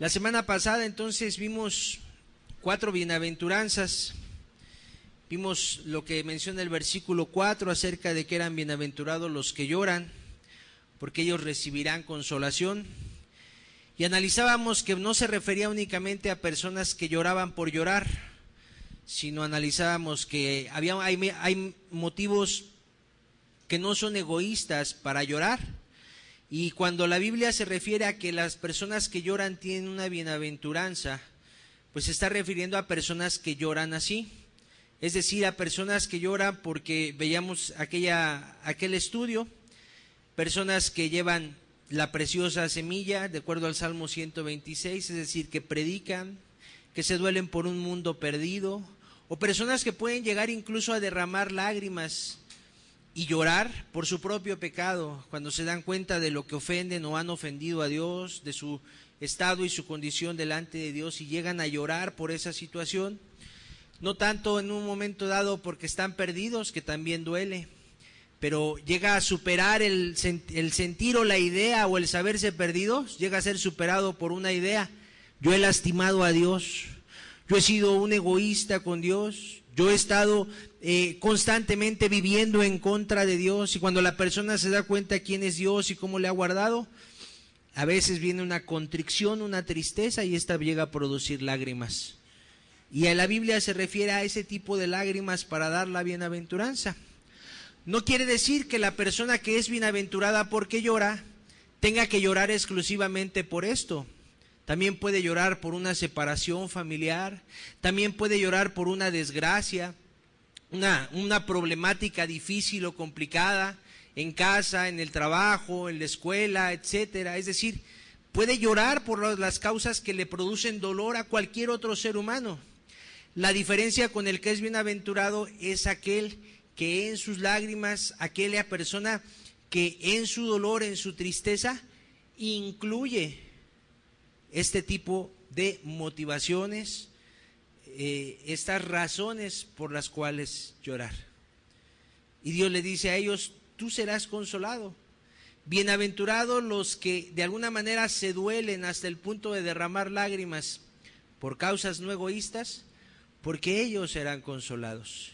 La semana pasada entonces vimos 4 bienaventuranzas. Vimos lo que menciona el versículo 4 acerca de que eran bienaventurados los que lloran, porque ellos recibirán consolación. Y analizábamos que no se refería únicamente a personas que lloraban por llorar, sino analizábamos que hay motivos que no son egoístas para llorar. Y cuando la Biblia se refiere a que las personas que lloran tienen una bienaventuranza, pues se está refiriendo a personas que lloran así. Es decir, a personas que lloran porque veíamos aquel estudio, personas que llevan la preciosa semilla, de acuerdo al Salmo 126, es decir, que predican, que se duelen por un mundo perdido, o personas que pueden llegar incluso a derramar lágrimas y llorar por su propio pecado, cuando se dan cuenta de lo que ofenden o han ofendido a Dios, de su estado y su condición delante de Dios, y llegan a llorar por esa situación, no tanto en un momento dado porque están perdidos, que también duele, pero llega a superar el sentir o la idea o el saberse perdidos, llega a ser superado por una idea: yo he lastimado a Dios, yo he sido un egoísta con Dios, yo he estado constantemente viviendo en contra de Dios. Y cuando la persona se da cuenta quién es Dios y cómo le ha guardado, a veces viene una contrición, una tristeza, y esta llega a producir lágrimas. Y a la Biblia se refiere a ese tipo de lágrimas para dar la bienaventuranza. No quiere decir que la persona que es bienaventurada porque llora tenga que llorar exclusivamente por esto. También puede llorar por una separación familiar, también puede llorar por una desgracia, una problemática difícil o complicada en casa, en el trabajo, en la escuela, etcétera. Es decir, puede llorar por las causas que le producen dolor a cualquier otro ser humano. La diferencia con el que es bienaventurado es aquel que en sus lágrimas, aquella persona que en su dolor, en su tristeza, incluye este tipo de motivaciones, estas razones por las cuales llorar. Y Dios le dice a ellos: tú serás consolado. Bienaventurados los que de alguna manera se duelen hasta el punto de derramar lágrimas por causas no egoístas, porque ellos serán consolados.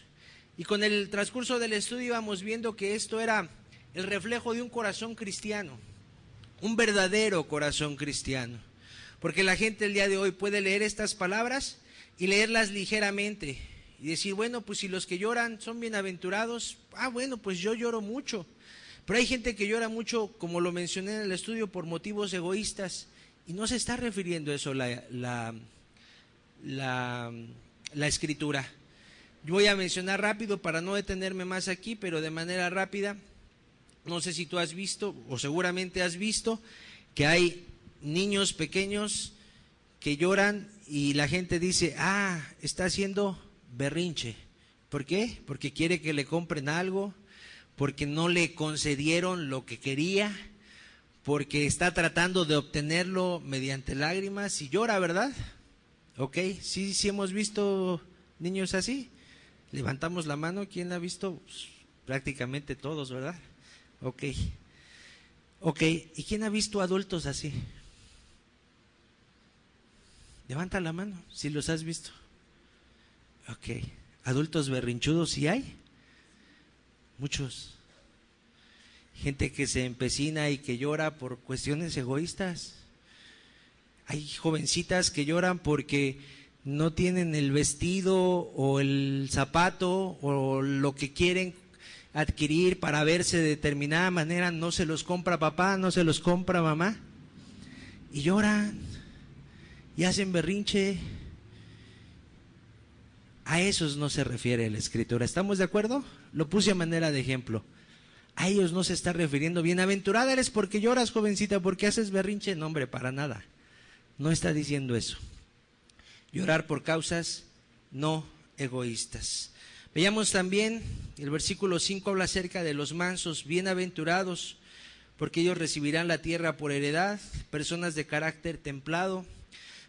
Y con el transcurso del estudio íbamos viendo que esto era el reflejo de un corazón cristiano, un verdadero corazón cristiano. Porque la gente el día de hoy puede leer estas palabras y leerlas ligeramente y decir: bueno, pues si los que lloran son bienaventurados, bueno, pues yo lloro mucho. Pero hay gente que llora mucho, como lo mencioné en el estudio, por motivos egoístas, y no se está refiriendo a eso la escritura. Yo voy a mencionar rápido para no detenerme más aquí, pero de manera rápida. No sé si tú has visto, o seguramente has visto, que hay niños pequeños que lloran y la gente dice: está haciendo berrinche. ¿Por qué? Porque quiere que le compren algo, porque no le concedieron lo que quería, porque está tratando de obtenerlo mediante lágrimas y llora, ¿verdad? Ok, sí hemos visto niños así. Levantamos la mano, ¿quién la ha visto? Pues, prácticamente todos, ¿verdad? Ok, ¿y quién ha visto adultos así? Levanta la mano, si los has visto. Ok, adultos berrinchudos, ¿sí hay? Muchos. Gente que se empecina y que llora por cuestiones egoístas. Hay jovencitas que lloran porque no tienen el vestido o el zapato o lo que quieren adquirir para verse de determinada manera. No se los compra papá, no se los compra mamá, y lloran y hacen berrinche. A esos no se refiere la escritura. ¿Estamos de acuerdo? Lo puse a manera de ejemplo. A ellos no se está refiriendo. Bienaventurada eres porque lloras, jovencita, porque haces berrinche. No, hombre, para nada. No está diciendo eso. Llorar por causas no egoístas. Veamos también, el versículo 5 habla acerca de los mansos, bienaventurados, porque ellos recibirán la tierra por heredad. Personas de carácter templado,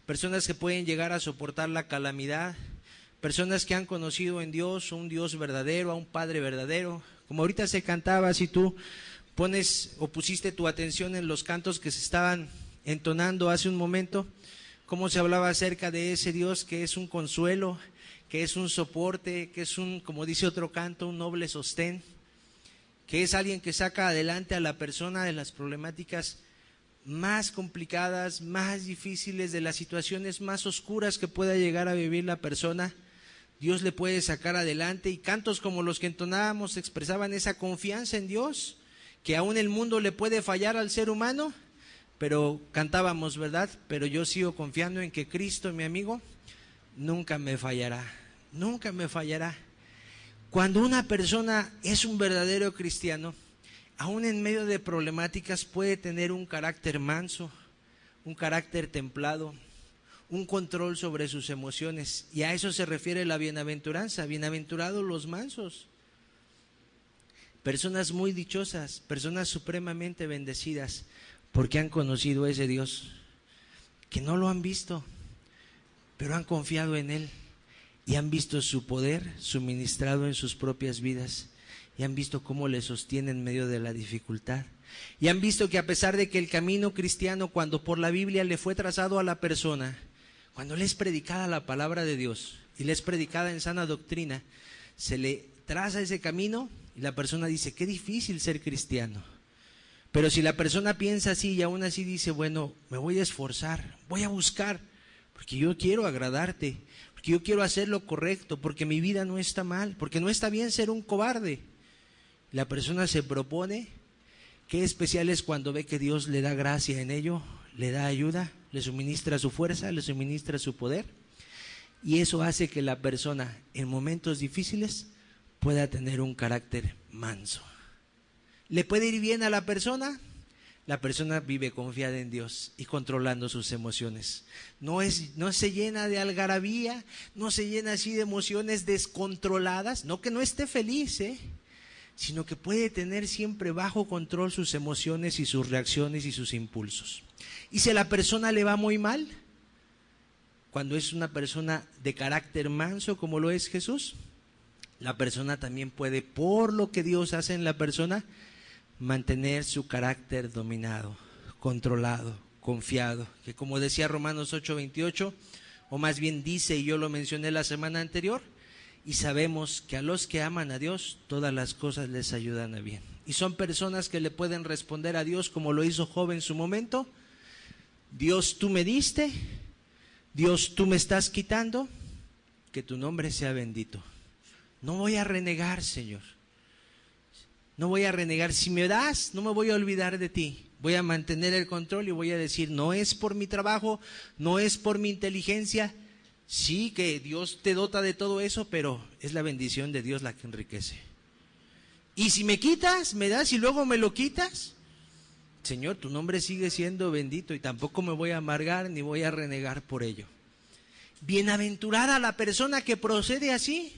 personas que pueden llegar a soportar la calamidad, personas que han conocido en Dios un Dios verdadero, a un Padre verdadero. Como ahorita se cantaba, si tú pones o pusiste tu atención en los cantos que se estaban entonando hace un momento, cómo se hablaba acerca de ese Dios que es un consuelo, que es un soporte, que es como dice otro canto, un noble sostén, que es alguien que saca adelante a la persona de las problemáticas más complicadas, más difíciles, de las situaciones más oscuras que pueda llegar a vivir la persona. Dios le puede sacar adelante, y cantos como los que entonábamos expresaban esa confianza en Dios, que aún el mundo le puede fallar al ser humano, pero cantábamos, ¿verdad? Pero yo sigo confiando en que Cristo, mi amigo, nunca me fallará, nunca me fallará. Cuando una persona es un verdadero cristiano, aún en medio de problemáticas puede tener un carácter manso, un carácter templado, un control sobre sus emociones, y a eso se refiere la bienaventuranza. Bienaventurados los mansos, personas muy dichosas, personas supremamente bendecidas, porque han conocido a ese Dios, que no lo han visto, pero han confiado en Él, y han visto su poder suministrado en sus propias vidas, y han visto cómo le sostiene en medio de la dificultad, y han visto que a pesar de que el camino cristiano, cuando por la Biblia le fue trazado a la persona, cuando le es predicada la palabra de Dios, y le es predicada en sana doctrina, se le traza ese camino, y la persona dice, qué difícil ser cristiano. Pero si la persona piensa así y aún así dice, bueno, me voy a esforzar, voy a buscar, porque yo quiero agradarte, porque yo quiero hacer lo correcto, porque mi vida no está mal, porque no está bien ser un cobarde. La persona se propone, qué especial es cuando ve que Dios le da gracia en ello, le da ayuda, le suministra su fuerza, le suministra su poder, y eso hace que la persona en momentos difíciles pueda tener un carácter manso. ¿Le puede ir bien a la persona? La persona vive confiada en Dios y controlando sus emociones. No se llena de algarabía, no se llena así de emociones descontroladas, no que no esté feliz, sino que puede tener siempre bajo control sus emociones y sus reacciones y sus impulsos. Y si a la persona le va muy mal, cuando es una persona de carácter manso como lo es Jesús, la persona también puede, por lo que Dios hace en la persona, mantener su carácter dominado, controlado, confiado, que como decía Romanos 8:28, o más bien dice, y yo lo mencioné la semana anterior, y sabemos que a los que aman a Dios, todas las cosas les ayudan a bien. Y son personas que le pueden responder a Dios como lo hizo Job en su momento: Dios, tú me diste, Dios, tú me estás quitando, que tu nombre sea bendito. No voy a renegar, Señor. No voy a renegar. Si me das, no me voy a olvidar de ti. Voy a mantener el control y voy a decir, no es por mi trabajo, no es por mi inteligencia. Sí que Dios te dota de todo eso, pero es la bendición de Dios la que enriquece. Y si me quitas, me das y luego me lo quitas, Señor, tu nombre sigue siendo bendito y tampoco me voy a amargar ni voy a renegar por ello. Bienaventurada la persona que procede así,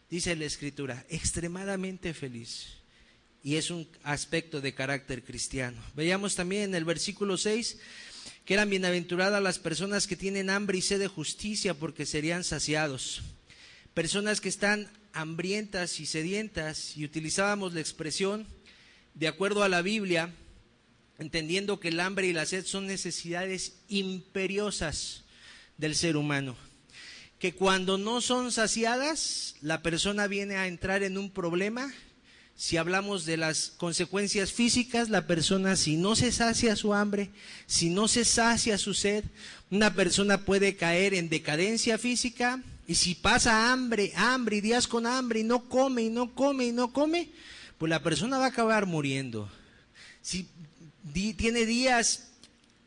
dice la Escritura, extremadamente feliz. Y es un aspecto de carácter cristiano. Veíamos también en el versículo 6 que eran bienaventuradas las personas que tienen hambre y sed de justicia, porque serían saciados. Personas que están hambrientas y sedientas, y utilizábamos la expresión de acuerdo a la Biblia, entendiendo que el hambre y la sed son necesidades imperiosas del ser humano, que cuando no son saciadas, la persona viene a entrar en un problema. Si hablamos de las consecuencias físicas, la persona, si no se sacia su hambre, si no se sacia su sed, una persona puede caer en decadencia física, y si pasa hambre y días con hambre y no come, y no come, y no come, pues la persona va a acabar muriendo. Si tiene días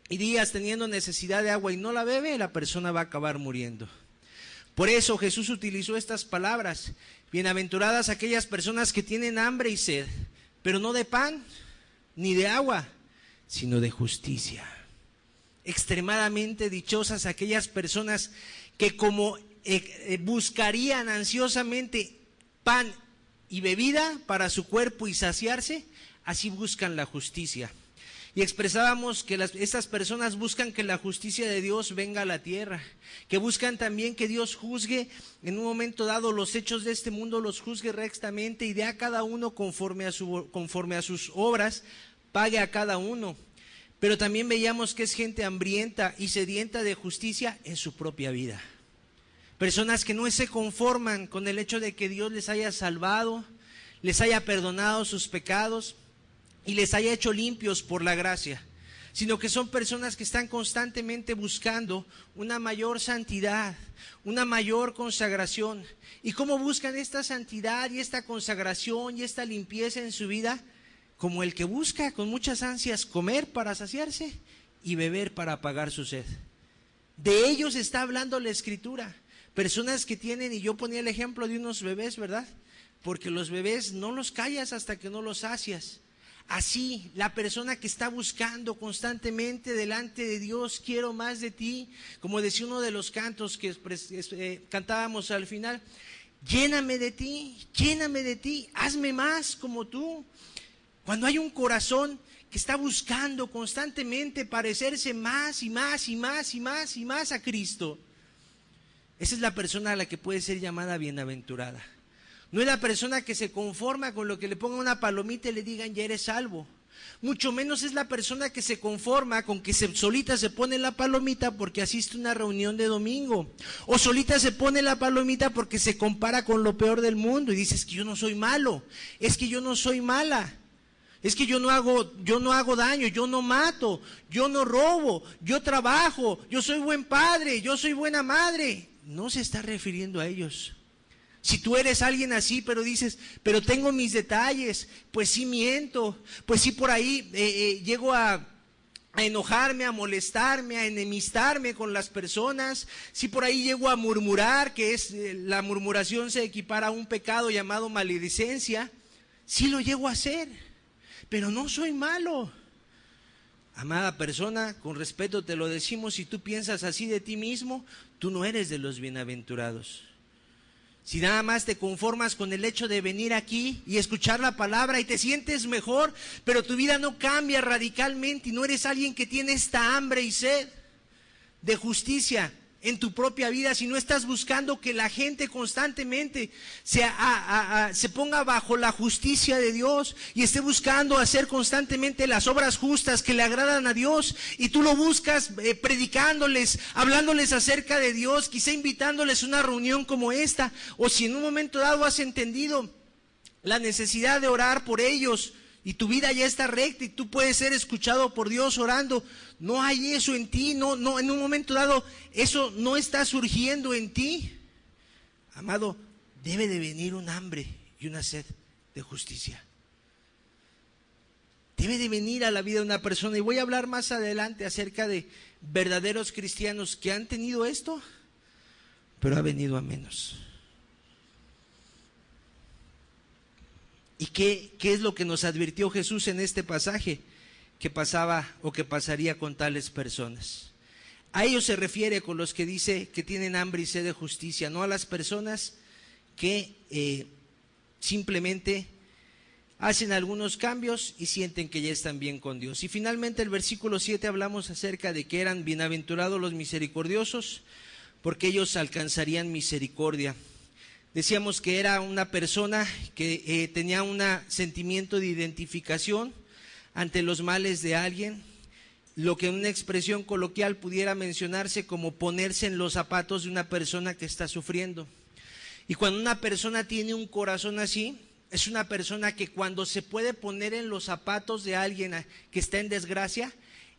y días teniendo necesidad de agua y no la bebe, la persona va a acabar muriendo. Por eso Jesús utilizó estas palabras: bienaventuradas aquellas personas que tienen hambre y sed, pero no de pan ni de agua, sino de justicia. Extremadamente dichosas aquellas personas que como buscarían ansiosamente pan y bebida para su cuerpo y saciarse, así buscan la justicia. Y expresábamos que estas personas buscan que la justicia de Dios venga a la tierra, que buscan también que Dios juzgue en un momento dado los hechos de este mundo, los juzgue rectamente y dé a cada uno conforme a sus obras, pague a cada uno. pero también veíamos que es gente hambrienta y sedienta de justicia en su propia vida. Personas que no se conforman con el hecho de que Dios les haya salvado, les haya perdonado sus pecados y les haya hecho limpios por la gracia, sino que son personas que están constantemente buscando una mayor santidad, una mayor consagración. ¿Y cómo buscan esta santidad y esta consagración y esta limpieza en su vida? Como el que busca con muchas ansias comer para saciarse y beber para apagar su sed. De ellos está hablando la Escritura. Personas que tienen, y yo ponía el ejemplo de unos bebés, ¿verdad? Porque los bebés no los callas hasta que no los sacias. Así, la persona que está buscando constantemente delante de Dios, quiero más de ti, como decía uno de los cantos que cantábamos al final, lléname de ti, hazme más como tú. Cuando hay un corazón que está buscando constantemente parecerse más y más y más y más y más a Cristo, esa es la persona a la que puede ser llamada bienaventurada. No es la persona que se conforma con lo que le pongan una palomita y le digan ya eres salvo. Mucho menos es la persona que se conforma con que solita se pone la palomita porque asiste a una reunión de domingo. O solita se pone la palomita porque se compara con lo peor del mundo y dice, es que yo no soy malo, es que yo no soy mala. Es que yo no hago daño, yo no mato, yo no robo, yo trabajo, yo soy buen padre, yo soy buena madre. No se está refiriendo a ellos. Si tú eres alguien así, pero dices, pero tengo mis detalles, pues sí miento, pues sí por ahí llego a enojarme, a molestarme, a enemistarme con las personas, si por ahí llego a murmurar, que es la murmuración se equipara a un pecado llamado maledicencia, sí lo llego a hacer, pero no soy malo. Amada persona, con respeto te lo decimos, si tú piensas así de ti mismo, tú no eres de los bienaventurados. Si nada más te conformas con el hecho de venir aquí y escuchar la palabra y te sientes mejor, pero tu vida no cambia radicalmente y no eres alguien que tiene esta hambre y sed de justicia en tu propia vida, si no estás buscando que la gente constantemente se ponga bajo la justicia de Dios y esté buscando hacer constantemente las obras justas que le agradan a Dios, y tú lo buscas predicándoles, hablándoles acerca de Dios, quizá invitándoles a una reunión como esta, o si en un momento dado has entendido la necesidad de orar por ellos y tu vida ya está recta y tú puedes ser escuchado por Dios orando, no hay eso en ti, no, en un momento dado eso no está surgiendo en ti. Amado, debe de venir un hambre y una sed de justicia. Debe de venir a la vida de una persona, y voy a hablar más adelante acerca de verdaderos cristianos que han tenido esto, pero ha venido a menos. ¿Y qué es lo que nos advirtió Jesús en este pasaje? Que pasaba o que pasaría con tales personas. A ellos se refiere con los que dice que tienen hambre y sed de justicia, no a las personas que simplemente hacen algunos cambios y sienten que ya están bien con Dios. Y finalmente el versículo 7 hablamos acerca de que eran bienaventurados los misericordiosos, porque ellos alcanzarían misericordia. Decíamos que era una persona que tenía un sentimiento de identificación ante los males de alguien, lo que en una expresión coloquial pudiera mencionarse como ponerse en los zapatos de una persona que está sufriendo. Y cuando una persona tiene un corazón así, es una persona que cuando se puede poner en los zapatos de alguien que está en desgracia,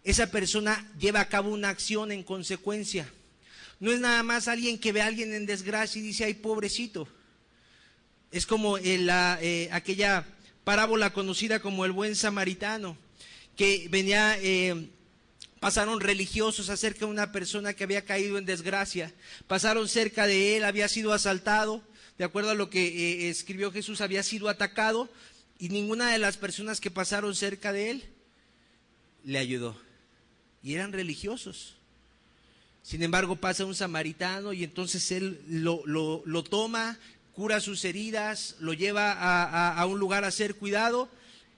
esa persona lleva a cabo una acción en consecuencia. No es nada más alguien que ve a alguien en desgracia y dice, ay, pobrecito. Es como aquella parábola conocida como el buen samaritano, que venía, pasaron religiosos acerca de una persona que había caído en desgracia, pasaron cerca de él, había sido asaltado, de acuerdo a lo que escribió Jesús, había sido atacado, y ninguna de las personas que pasaron cerca de él le ayudó, y eran religiosos. Sin embargo, pasa un samaritano y entonces él lo toma, cura sus heridas, lo lleva a un lugar a ser cuidado,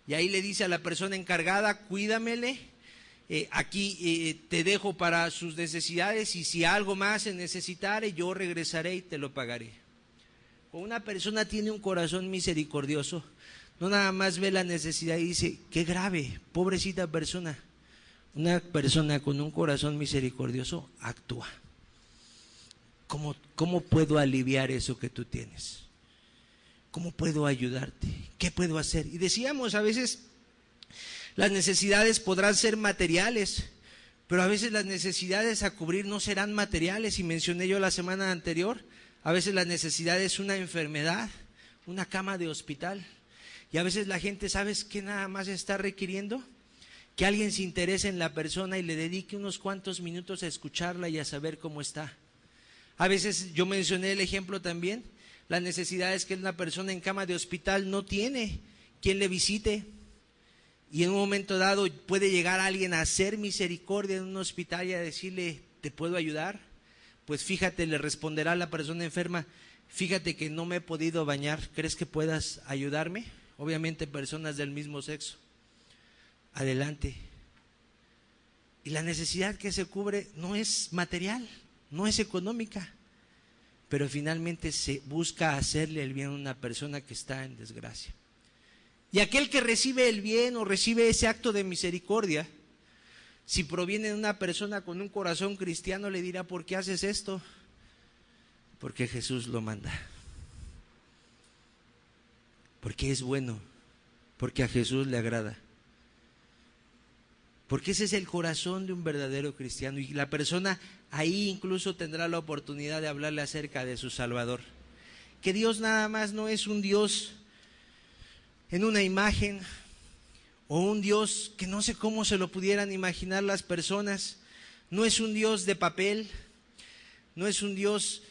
y ahí le dice a la persona encargada, cuídamele, aquí te dejo para sus necesidades, y si algo más se necesitare, yo regresaré y te lo pagaré. Cuando una persona tiene un corazón misericordioso, no nada más ve la necesidad y dice, qué grave, pobrecita persona, Una persona con un corazón misericordioso actúa. ¿Cómo puedo aliviar eso que tú tienes? ¿Cómo puedo ayudarte? ¿Qué puedo hacer? Y decíamos, a veces las necesidades podrán ser materiales, pero a veces las necesidades a cubrir no serán materiales. Y mencioné yo la semana anterior, a veces la necesidad es una enfermedad, una cama de hospital. Y a veces la gente, ¿sabes qué nada más está requiriendo? Que alguien se interese en la persona y le dedique unos cuantos minutos a escucharla y a saber cómo está. A veces yo mencioné el ejemplo también, la necesidad es que una persona en cama de hospital no tiene quien le visite. Y en un momento dado puede llegar alguien a hacer misericordia en un hospital y a decirle, ¿te puedo ayudar? Pues fíjate, le responderá la persona enferma, fíjate que no me he podido bañar, ¿crees que puedas ayudarme? Obviamente personas del mismo sexo. Adelante. Y la necesidad que se cubre no es material, no es económica, pero finalmente se busca hacerle el bien a una persona que está en desgracia. Y aquel que recibe el bien o recibe ese acto de misericordia, si proviene de una persona con un corazón cristiano, le dirá, ¿por qué haces esto? Porque Jesús lo manda. Porque es bueno, porque a Jesús le agrada. Porque ese es el corazón de un verdadero cristiano. Y la persona ahí incluso tendrá la oportunidad de hablarle acerca de su Salvador. Que Dios nada más no es un Dios en una imagen, o un Dios que no sé cómo se lo pudieran imaginar las personas. No es un Dios de papel, no es un Dios,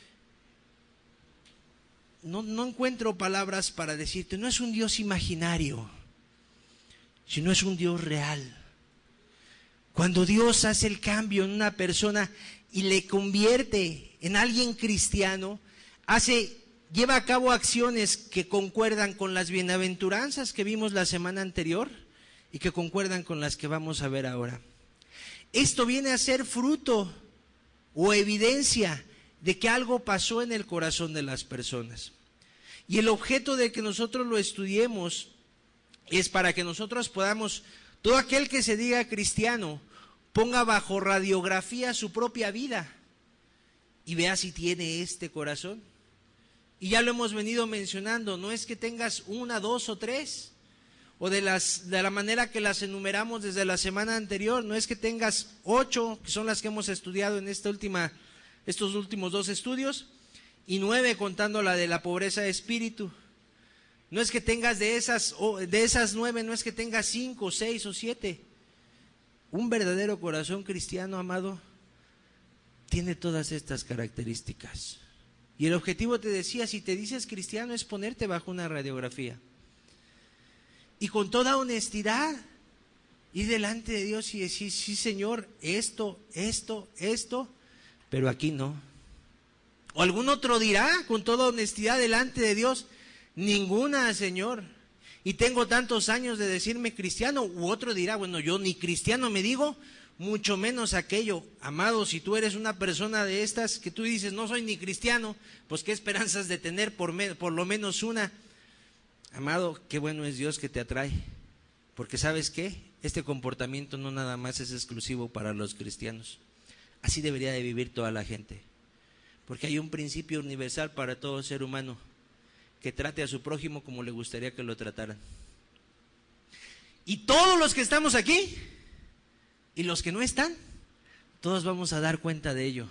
no encuentro palabras para decirte, no es un Dios imaginario, sino es un Dios real. Cuando Dios hace el cambio en una persona y le convierte en alguien cristiano, lleva a cabo acciones que concuerdan con las bienaventuranzas que vimos la semana anterior y que concuerdan con las que vamos a ver ahora. Esto viene a ser fruto o evidencia de que algo pasó en el corazón de las personas. Y el objeto de que nosotros lo estudiemos es para que nosotros podamos, todo aquel que se diga cristiano, ponga bajo radiografía su propia vida y vea si tiene este corazón. Y ya lo hemos venido mencionando, no es que tengas una, dos o tres, o de la manera que las enumeramos desde la semana anterior, no es que tengas 8, que son las que hemos estudiado en estos últimos 2 estudios, y 9 contando la de la pobreza de espíritu. No es que tengas de esas 9, no es que tengas 5, 6 o 7. Un verdadero corazón cristiano, amado, tiene todas estas características. Y el objetivo, te decía, si te dices cristiano, es ponerte bajo una radiografía. Y con toda honestidad, ir delante de Dios y decir, sí Señor, esto, pero aquí no. O algún otro dirá, con toda honestidad delante de Dios, ninguna, Señor. Y tengo tantos años de decirme cristiano. U otro dirá, bueno, yo ni cristiano me digo, mucho menos aquello. Amado, si tú eres una persona de estas que tú dices, no soy ni cristiano, pues qué esperanzas de tener por lo menos una. Amado, qué bueno es Dios que te atrae, porque ¿sabes qué? Este comportamiento no nada más es exclusivo para los cristianos. Así debería de vivir toda la gente, porque hay un principio universal para todo ser humano, que trate a su prójimo como le gustaría que lo trataran. Y todos los que estamos aquí y los que no están, todos vamos a dar cuenta de ello,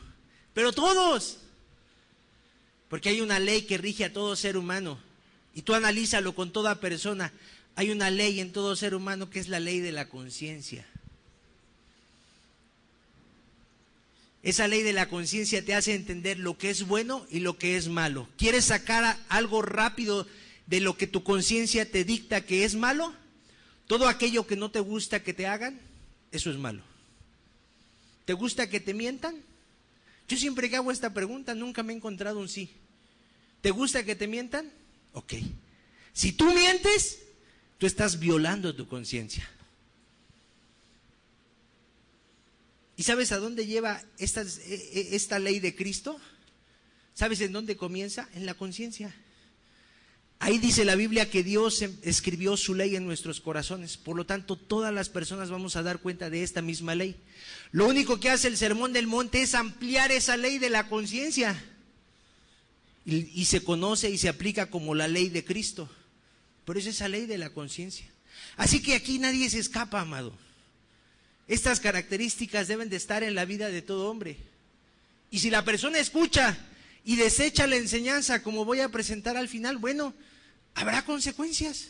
pero todos, porque hay una ley que rige a todo ser humano. Y tú analízalo con toda persona. Hay una ley en todo ser humano que es la ley de la conciencia. Esa ley de la conciencia te hace entender lo que es bueno y lo que es malo. ¿Quieres sacar algo rápido de lo que tu conciencia te dicta que es malo? Todo aquello que no te gusta que te hagan, eso es malo. ¿Te gusta que te mientan? Yo siempre que hago esta pregunta nunca me he encontrado un sí. ¿Te gusta que te mientan? Ok, si tú mientes, tú estás violando tu conciencia. ¿Y sabes a dónde lleva esta ley de Cristo? ¿Sabes en dónde comienza? En la conciencia. Ahí dice la Biblia que Dios escribió su ley en nuestros corazones. Por lo tanto, todas las personas vamos a dar cuenta de esta misma ley. Lo único que hace el Sermón del Monte es ampliar esa ley de la conciencia. Y se conoce y se aplica como la ley de Cristo. Pero es esa ley de la conciencia. Así que aquí nadie se escapa, amado. Estas características deben de estar en la vida de todo hombre. Y si la persona escucha y desecha la enseñanza, como voy a presentar al final, bueno, habrá consecuencias.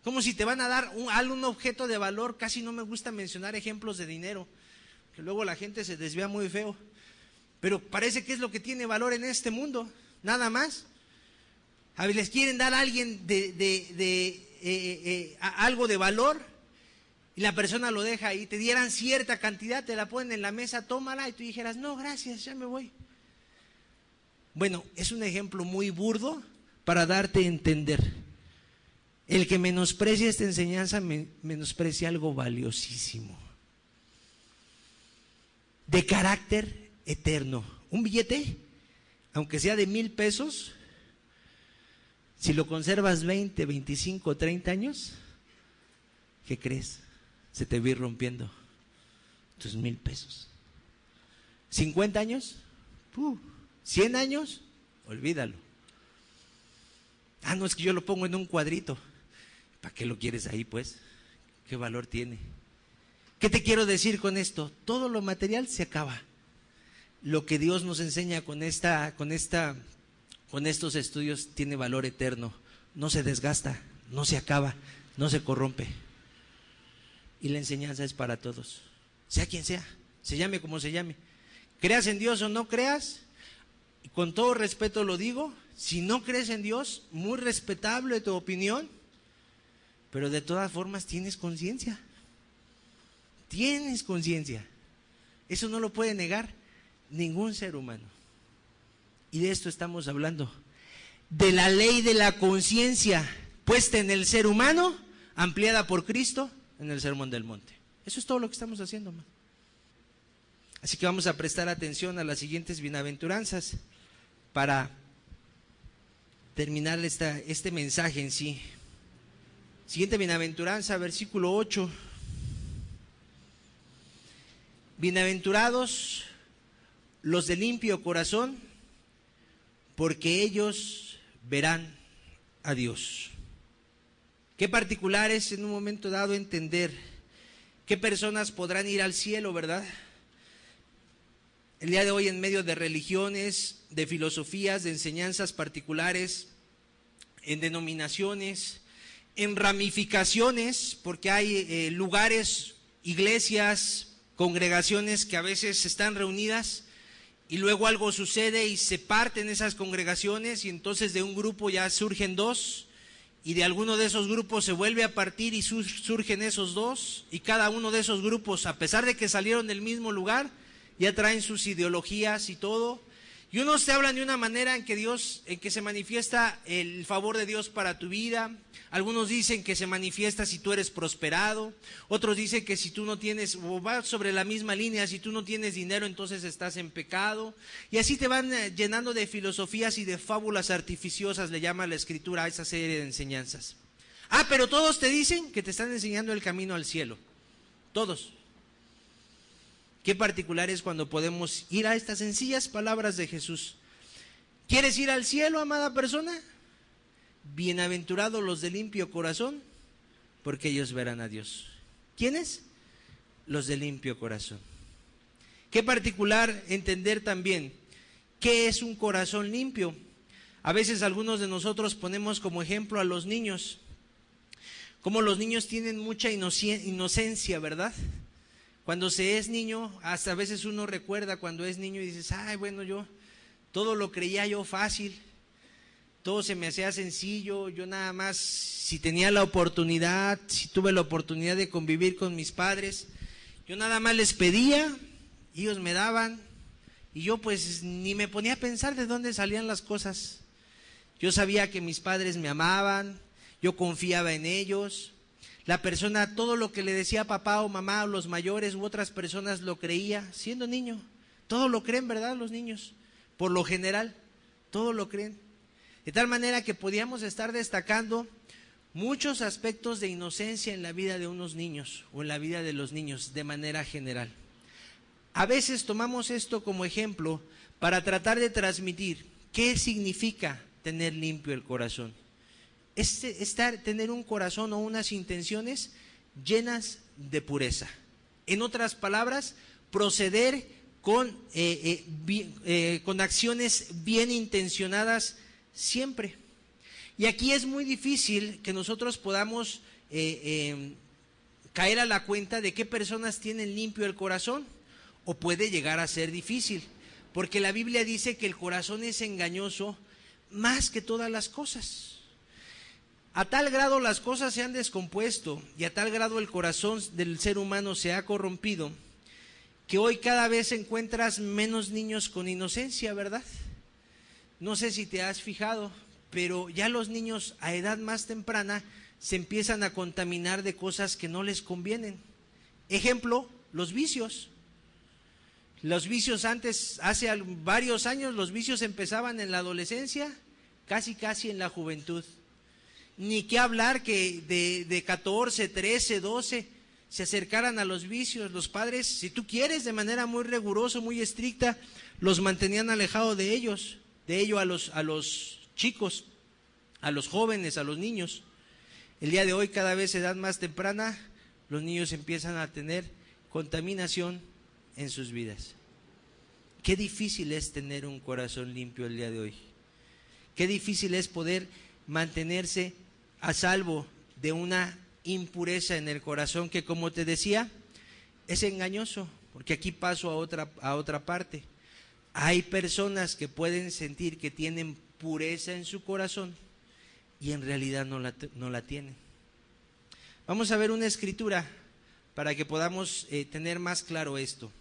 Como si te van a dar un objeto de valor. Casi no me gusta mencionar ejemplos de dinero, que luego la gente se desvía muy feo. Pero parece que es lo que tiene valor en este mundo, nada más. A ver, les quieren dar a alguien algo de valor y la persona lo deja y te dieran cierta cantidad, te la ponen en la mesa, tómala, y tú dijeras, no, gracias, ya me voy. Bueno, es un ejemplo muy burdo para darte a entender. El que menosprecia esta enseñanza menosprecia algo valiosísimo, de carácter eterno. Un billete, aunque sea de 1,000 pesos, si lo conservas 20, 25, 30 años, ¿qué crees? Se te va a ir rompiendo tus 1,000 pesos. 50 años, 100 años, olvídalo. No, es que yo lo pongo en un cuadrito. ¿Para qué lo quieres ahí, pues? ¿Qué valor tiene? ¿Qué te quiero decir con esto? Todo lo material se acaba. Lo que Dios nos enseña con estos estudios tiene valor eterno. No se desgasta, no se acaba, no se corrompe. Y la enseñanza es para todos, sea quien sea, se llame como se llame. Creas en Dios o no creas, y con todo respeto lo digo, si no crees en Dios, muy respetable tu opinión, pero de todas formas tienes conciencia. Tienes conciencia. Eso no lo puede negar ningún ser humano. Y de esto estamos hablando, de la ley de la conciencia puesta en el ser humano, ampliada por Cristo en el Sermón del Monte. Eso es todo lo que estamos haciendo, man. Así que vamos a prestar atención a las siguientes bienaventuranzas para terminar este mensaje en sí. Siguiente bienaventuranza, versículo 8. Bienaventurados los de limpio corazón, porque ellos verán a Dios. Qué particular es en un momento dado entender qué personas podrán ir al cielo, ¿verdad? El día de hoy, en medio de religiones, de filosofías, de enseñanzas particulares, en denominaciones, en ramificaciones, porque hay lugares, iglesias, congregaciones que a veces están reunidas y luego algo sucede y se parten esas congregaciones y entonces de un grupo ya surgen dos y de alguno de esos grupos se vuelve a partir y surgen esos dos y cada uno de esos grupos, a pesar de que salieron del mismo lugar, ya traen sus ideologías y todo. Y unos te hablan de una manera en que se manifiesta el favor de Dios para tu vida. Algunos dicen que se manifiesta si tú eres prosperado. Otros dicen que si tú no tienes, o va sobre la misma línea, si tú no tienes dinero, entonces estás en pecado. Y así te van llenando de filosofías y de fábulas artificiosas, le llama la Escritura a esa serie de enseñanzas. Pero todos te dicen que te están enseñando el camino al cielo. Todos. Qué particular es cuando podemos ir a estas sencillas palabras de Jesús. ¿Quieres ir al cielo, amada persona? Bienaventurados los de limpio corazón, porque ellos verán a Dios. ¿Quiénes? Los de limpio corazón. Qué particular entender también qué es un corazón limpio. A veces algunos de nosotros ponemos como ejemplo a los niños. Como los niños tienen mucha inocencia, ¿verdad? Cuando se es niño, hasta a veces uno recuerda cuando es niño y dices, bueno, yo todo lo creía yo fácil, todo se me hacía sencillo, yo nada más, si tenía la oportunidad, si tuve la oportunidad de convivir con mis padres, yo nada más les pedía, ellos me daban, y yo pues ni me ponía a pensar de dónde salían las cosas. Yo sabía que mis padres me amaban, yo confiaba en ellos. La persona, todo lo que le decía papá o mamá o los mayores u otras personas lo creía, siendo niño. Todo lo creen, ¿verdad? Los niños, por lo general, todo lo creen. De tal manera que podíamos estar destacando muchos aspectos de inocencia en la vida de unos niños o en la vida de los niños de manera general. A veces tomamos esto como ejemplo para tratar de transmitir qué significa tener limpio el corazón. Es tener un corazón o unas intenciones llenas de pureza. En otras palabras, proceder con acciones bien intencionadas siempre. Y aquí es muy difícil que nosotros podamos caer a la cuenta de qué personas tienen limpio el corazón, o puede llegar a ser difícil, porque la Biblia dice que el corazón es engañoso más que todas las cosas. A tal grado las cosas se han descompuesto y a tal grado el corazón del ser humano se ha corrompido, que hoy cada vez encuentras menos niños con inocencia, ¿verdad? No sé si te has fijado, pero ya los niños a edad más temprana se empiezan a contaminar de cosas que no les convienen. Ejemplo, los vicios. Los vicios antes, hace varios años, los vicios empezaban en la adolescencia, casi en la juventud. Ni qué hablar que de 14, 13, 12 se acercaran a los vicios. Los padres, si tú quieres, de manera muy rigurosa, muy estricta, los mantenían alejados de ello a los chicos, a los jóvenes, a los niños. El día de hoy, cada vez a edad más temprana, los niños empiezan a tener contaminación en sus vidas. Qué difícil es tener un corazón limpio el día de hoy. Qué difícil es poder mantenerse a salvo de una impureza en el corazón que, como te decía, es engañoso, porque aquí paso a otra parte. Hay personas que pueden sentir que tienen pureza en su corazón y en realidad no la tienen. Vamos a ver una escritura para que podamos tener más claro esto.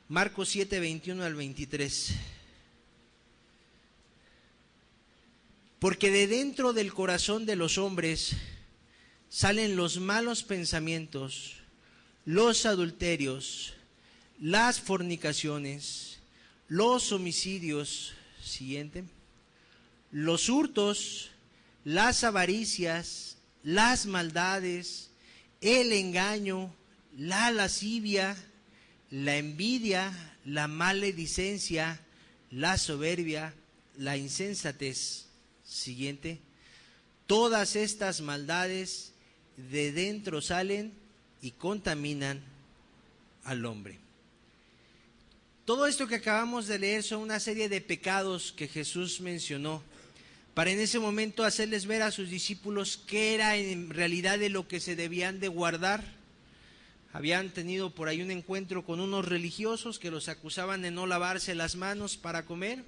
Marcos 7, 21 al 23. Porque de dentro del corazón de los hombres salen los malos pensamientos, los adulterios, las fornicaciones, los homicidios, siguiente, los hurtos, las avaricias, las maldades, el engaño, la lascivia, la envidia, la maledicencia, la soberbia, la insensatez. Siguiente. Todas estas maldades de dentro salen y contaminan al hombre. Todo esto que acabamos de leer son una serie de pecados que Jesús mencionó para en ese momento hacerles ver a sus discípulos qué era en realidad de lo que se debían de guardar. Habían tenido por ahí un encuentro con unos religiosos que los acusaban de no lavarse las manos para comer.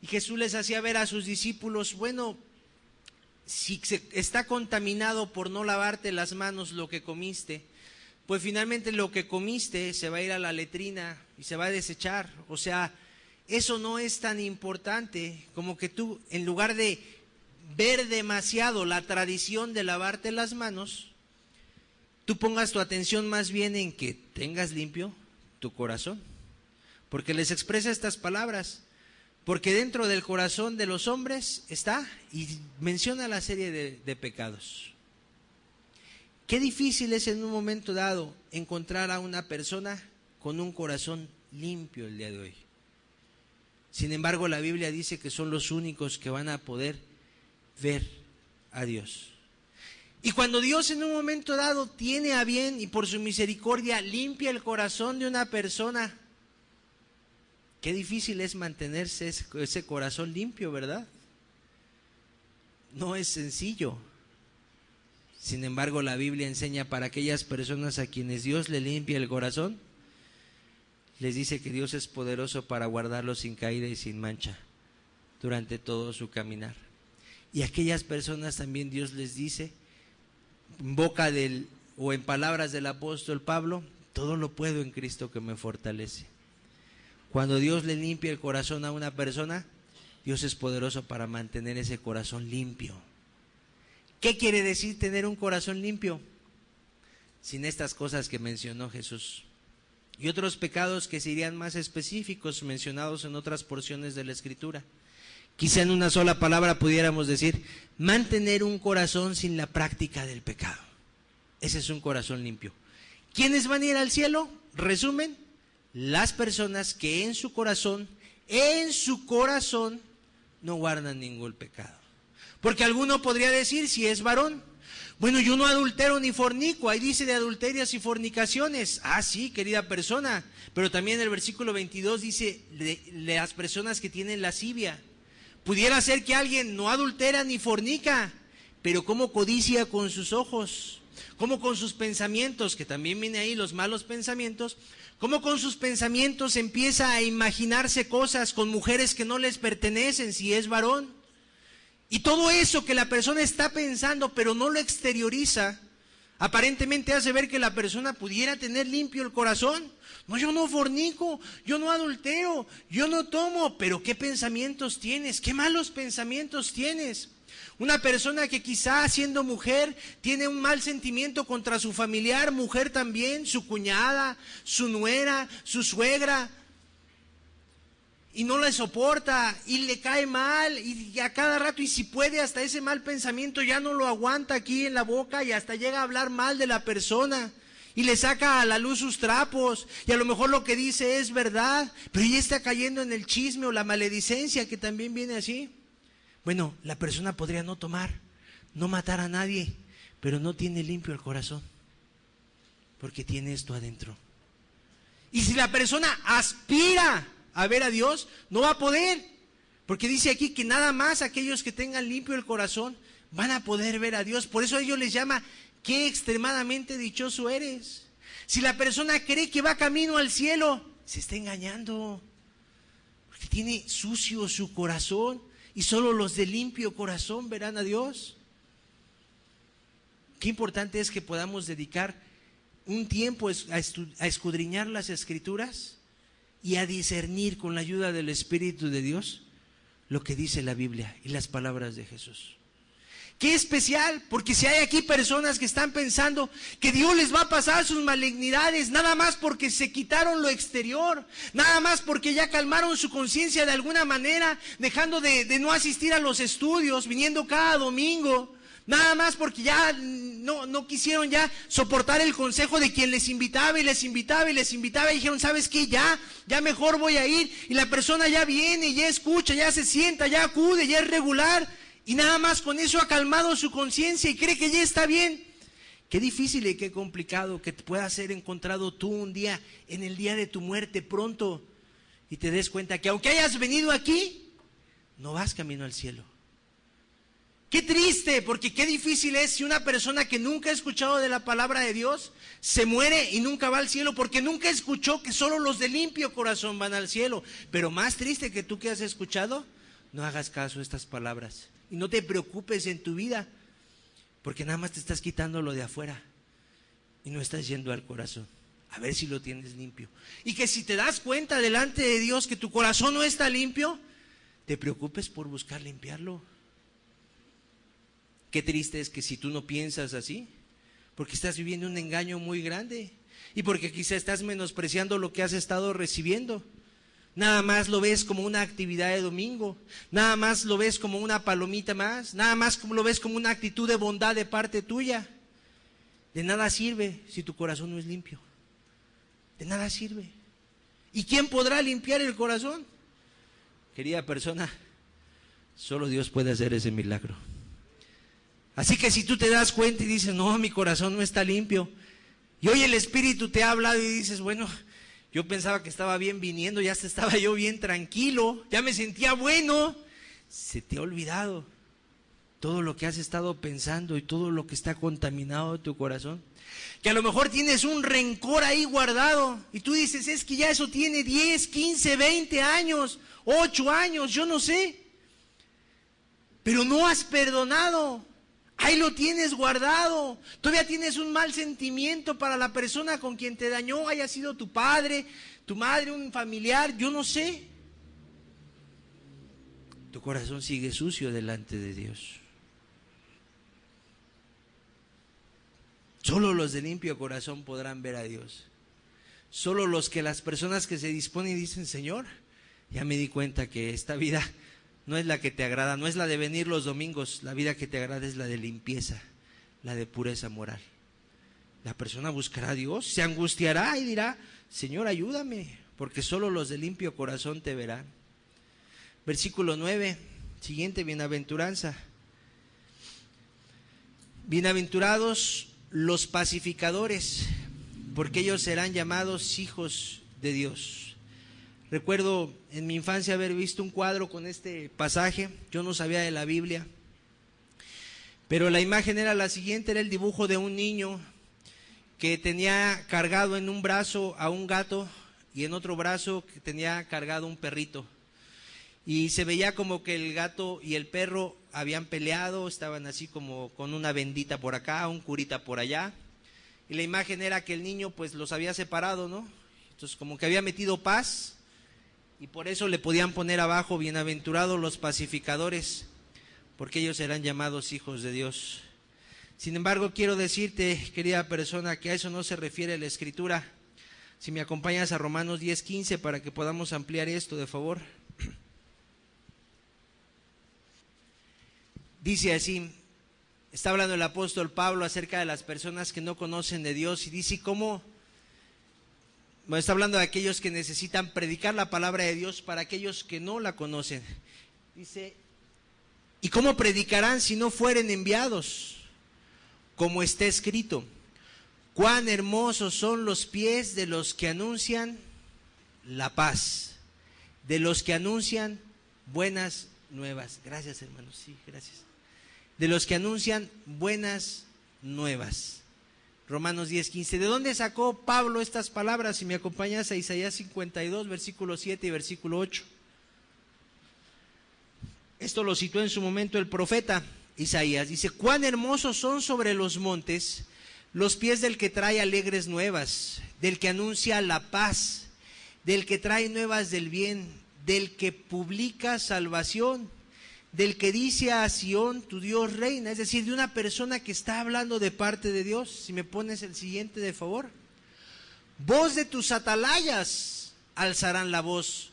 Y Jesús les hacía ver a sus discípulos, bueno, si está contaminado por no lavarte las manos lo que comiste, pues finalmente lo que comiste se va a ir a la letrina y se va a desechar. O sea, eso no es tan importante como que tú, en lugar de ver demasiado la tradición de lavarte las manos, tú pongas tu atención más bien en que tengas limpio tu corazón. Porque les expresa estas palabras. Porque dentro del corazón de los hombres está, y menciona la serie de pecados. Qué difícil es en un momento dado encontrar a una persona con un corazón limpio el día de hoy. Sin embargo, la Biblia dice que son los únicos que van a poder ver a Dios. Y cuando Dios en un momento dado tiene a bien y por su misericordia limpia el corazón de una persona, qué difícil es mantenerse ese corazón limpio, ¿verdad? No es sencillo. Sin embargo, la Biblia enseña para aquellas personas a quienes Dios le limpia el corazón, les dice que Dios es poderoso para guardarlos sin caída y sin mancha durante todo su caminar. Y a aquellas personas también Dios les dice, en boca o en palabras del apóstol Pablo, todo lo puedo en Cristo que me fortalece. Cuando Dios le limpia el corazón a una persona, Dios es poderoso para mantener ese corazón limpio. ¿Qué quiere decir tener un corazón limpio? Sin estas cosas que mencionó Jesús. Y otros pecados que serían más específicos, mencionados en otras porciones de la Escritura. Quizá en una sola palabra pudiéramos decir, mantener un corazón sin la práctica del pecado. Ese es un corazón limpio. ¿Quiénes van a ir al cielo? Resumen, las personas que en su corazón no guardan ningún pecado. Porque alguno podría decir, si es varón, bueno, yo no adultero ni fornico, ahí dice de adulterias y fornicaciones. Ah, sí, querida persona, pero también el versículo 22 dice de las personas que tienen lascivia. Pudiera ser que alguien no adultera ni fornica, pero como codicia con sus ojos, como con sus pensamientos, que también viene ahí los malos pensamientos, como con sus pensamientos empieza a imaginarse cosas con mujeres que no les pertenecen si es varón. Y todo eso que la persona está pensando pero no lo exterioriza, aparentemente hace ver que la persona pudiera tener limpio el corazón. No, yo no fornico, yo no adultero, yo no tomo, pero ¿qué pensamientos tienes? ¿Qué malos pensamientos tienes? Una persona que quizá siendo mujer tiene un mal sentimiento contra su familiar, mujer también, su cuñada, su nuera, su suegra, y no la soporta y le cae mal y a cada rato, y si puede hasta ese mal pensamiento ya no lo aguanta aquí en la boca y hasta llega a hablar mal de la persona y le saca a la luz sus trapos y a lo mejor lo que dice es verdad, pero ya está cayendo en el chisme o la maledicencia que también viene así. Bueno, la persona podría no tomar, no matar a nadie, pero no tiene limpio el corazón porque tiene esto adentro. Y si la persona aspira a ver a Dios, no va a poder, porque dice aquí que nada más aquellos que tengan limpio el corazón van a poder ver a Dios. Por eso ellos les llama, qué extremadamente dichoso eres. Si la persona cree que va camino al cielo, se está engañando, porque tiene sucio su corazón, y solo los de limpio corazón verán a Dios. Qué importante es que podamos dedicar un tiempo a escudriñar las Escrituras y a discernir con la ayuda del Espíritu de Dios lo que dice la Biblia y las palabras de Jesús. Qué especial, porque si hay aquí personas que están pensando que Dios les va a pasar sus malignidades nada más porque se quitaron lo exterior, nada más porque ya calmaron su conciencia de alguna manera, dejando de no asistir a los estudios, viniendo cada domingo, nada más porque ya no quisieron ya soportar el consejo de quien les invitaba y les invitaba y les invitaba, y dijeron, ¿sabes qué? Ya mejor voy a ir, y la persona ya viene, ya escucha, ya se sienta, ya acude, ya es regular, y nada más con eso ha calmado su conciencia y cree que ya está bien. Qué difícil y qué complicado que te puedas ser encontrado tú un día, en el día de tu muerte pronto, y te des cuenta que aunque hayas venido aquí, no vas camino al cielo. Qué triste, porque qué difícil es si una persona que nunca ha escuchado de la palabra de Dios se muere y nunca va al cielo, porque nunca escuchó que solo los de limpio corazón van al cielo. Pero más triste que tú que has escuchado, no hagas caso a estas palabras y no te preocupes en tu vida, porque nada más te estás quitando lo de afuera y no estás yendo al corazón a ver si lo tienes limpio. Y que si te das cuenta delante de Dios que tu corazón no está limpio, te preocupes por buscar limpiarlo. Qué triste es que si tú no piensas así, porque estás viviendo un engaño muy grande y porque quizá estás menospreciando lo que has estado recibiendo. Nada más lo ves como una actividad de domingo, nada más lo ves como una palomita más, nada más lo ves como una actitud de bondad de parte tuya. De nada sirve si tu corazón no es limpio, de nada sirve. ¿Y quién podrá limpiar el corazón? Querida persona, solo Dios puede hacer ese milagro. Así que si tú te das cuenta y dices, no, mi corazón no está limpio, y hoy el Espíritu te ha hablado y dices, bueno, yo pensaba que estaba bien viniendo, ya estaba yo bien tranquilo, ya me sentía bueno, se te ha olvidado todo lo que has estado pensando y todo lo que está contaminado de tu corazón. Que a lo mejor tienes un rencor ahí guardado y tú dices, es que ya eso tiene 10, 15, 20 años, 8 años, yo no sé, pero no has perdonado. Ahí lo tienes guardado, todavía tienes un mal sentimiento para la persona con quien te dañó, haya sido tu padre, tu madre, un familiar, yo no sé. Tu corazón sigue sucio delante de Dios. Solo los de limpio corazón podrán ver a Dios. Solo las personas que se disponen y dicen, Señor, ya me di cuenta que esta vida no es la que te agrada, no es la de venir los domingos. La vida que te agrada es la de limpieza, la de pureza moral. La persona buscará a Dios, se angustiará y dirá: Señor, ayúdame, porque solo los de limpio corazón te verán. Versículo 9, siguiente bienaventuranza. Bienaventurados los pacificadores, porque ellos serán llamados hijos de Dios. Recuerdo en mi infancia haber visto un cuadro con este pasaje. Yo no sabía de la Biblia, pero la imagen era la siguiente: era el dibujo de un niño que tenía cargado en un brazo a un gato y en otro brazo que tenía cargado un perrito. Y se veía como que el gato y el perro habían peleado, estaban así como con una bendita por acá, un curita por allá. Y la imagen era que el niño pues los había separado, ¿no? Entonces como que había metido paz, y por eso le podían poner abajo: bienaventurados los pacificadores, porque ellos serán llamados hijos de Dios. Sin embargo, quiero decirte, querida persona, que a eso no se refiere la Escritura. Si me acompañas a Romanos 10:15 para que podamos ampliar esto, de favor. Dice así, está hablando el apóstol Pablo acerca de las personas que no conocen de Dios, y dice cómo, bueno, está hablando de aquellos que necesitan predicar la palabra de Dios para aquellos que no la conocen. Dice: ¿y cómo predicarán si no fueren enviados? Como está escrito: cuán hermosos son los pies de los que anuncian la paz, de los que anuncian buenas nuevas. Gracias, hermanos, sí, gracias. De los que anuncian buenas nuevas. Romanos 10:15. ¿De dónde sacó Pablo estas palabras? Si me acompañas a Isaías 52, versículo 7 y versículo 8. Esto lo citó en su momento el profeta Isaías. Dice: cuán hermosos son sobre los montes los pies del que trae alegres nuevas, del que anuncia la paz, del que trae nuevas del bien, del que publica salvación, del que dice a Sión: tu Dios reina. Es decir, de una persona que está hablando de parte de Dios. Si me pones el siguiente, de favor. Voz de tus atalayas alzarán la voz,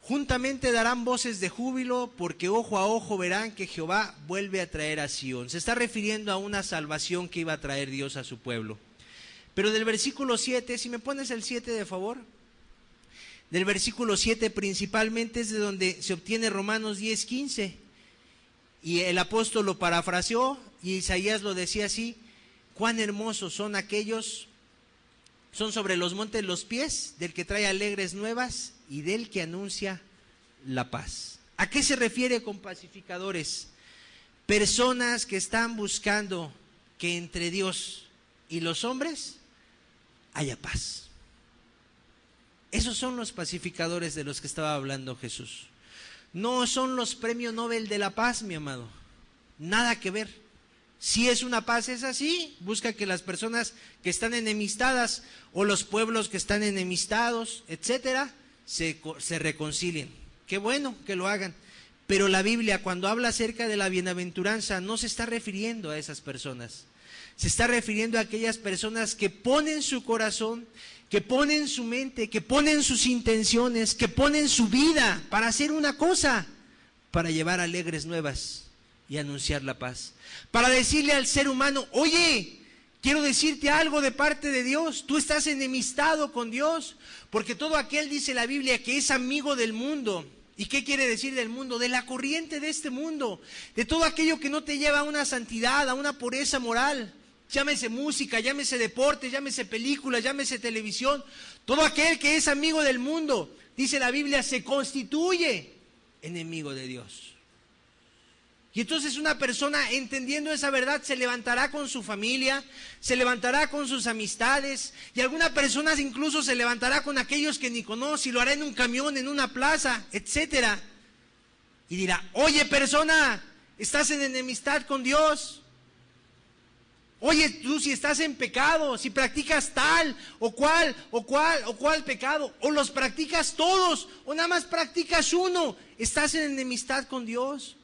juntamente darán voces de júbilo, porque ojo a ojo verán que Jehová vuelve a traer a Sión. Se está refiriendo a una salvación que iba a traer Dios a su pueblo. Pero del versículo 7, si me pones el 7, de favor. Del versículo 7 principalmente es de donde se obtiene Romanos 10:15. Y el apóstol lo parafraseó y Isaías lo decía así: cuán hermosos son aquellos, son sobre los montes los pies del que trae alegres nuevas y del que anuncia la paz. ¿A qué se refiere con pacificadores? Personas que están buscando que entre Dios y los hombres haya paz. Esos son los pacificadores de los que estaba hablando Jesús. No son los premios Nobel de la paz, mi amado. Nada que ver. Si es una paz, es así. Busca que las personas que están enemistadas o los pueblos que están enemistados, etcétera, se reconcilien. Qué bueno que lo hagan. Pero la Biblia, cuando habla acerca de la bienaventuranza, no se está refiriendo a esas personas. Se está refiriendo a aquellas personas que ponen su corazón, que ponen su mente, que ponen sus intenciones, que ponen su vida para hacer una cosa: para llevar alegres nuevas y anunciar la paz. Para decirle al ser humano: oye, quiero decirte algo de parte de Dios. Tú estás enemistado con Dios, porque todo aquel, dice la Biblia, que es amigo del mundo. ¿Y qué quiere decir del mundo? De la corriente de este mundo, de todo aquello que no te lleva a una santidad, a una pureza moral. Llámese música, llámese deporte, llámese película, llámese televisión. Todo aquel que es amigo del mundo, dice la Biblia, se constituye enemigo de Dios. Y entonces una persona, entendiendo esa verdad, se levantará con su familia, se levantará con sus amistades, y alguna persona incluso se levantará con aquellos que ni conoce, y lo hará en un camión, en una plaza, etcétera. Y dirá: oye, persona, estás en enemistad con Dios. Oye, tú, si estás en pecado, si practicas tal o cual pecado, o los practicas todos, o nada más practicas uno, estás en enemistad con Dios.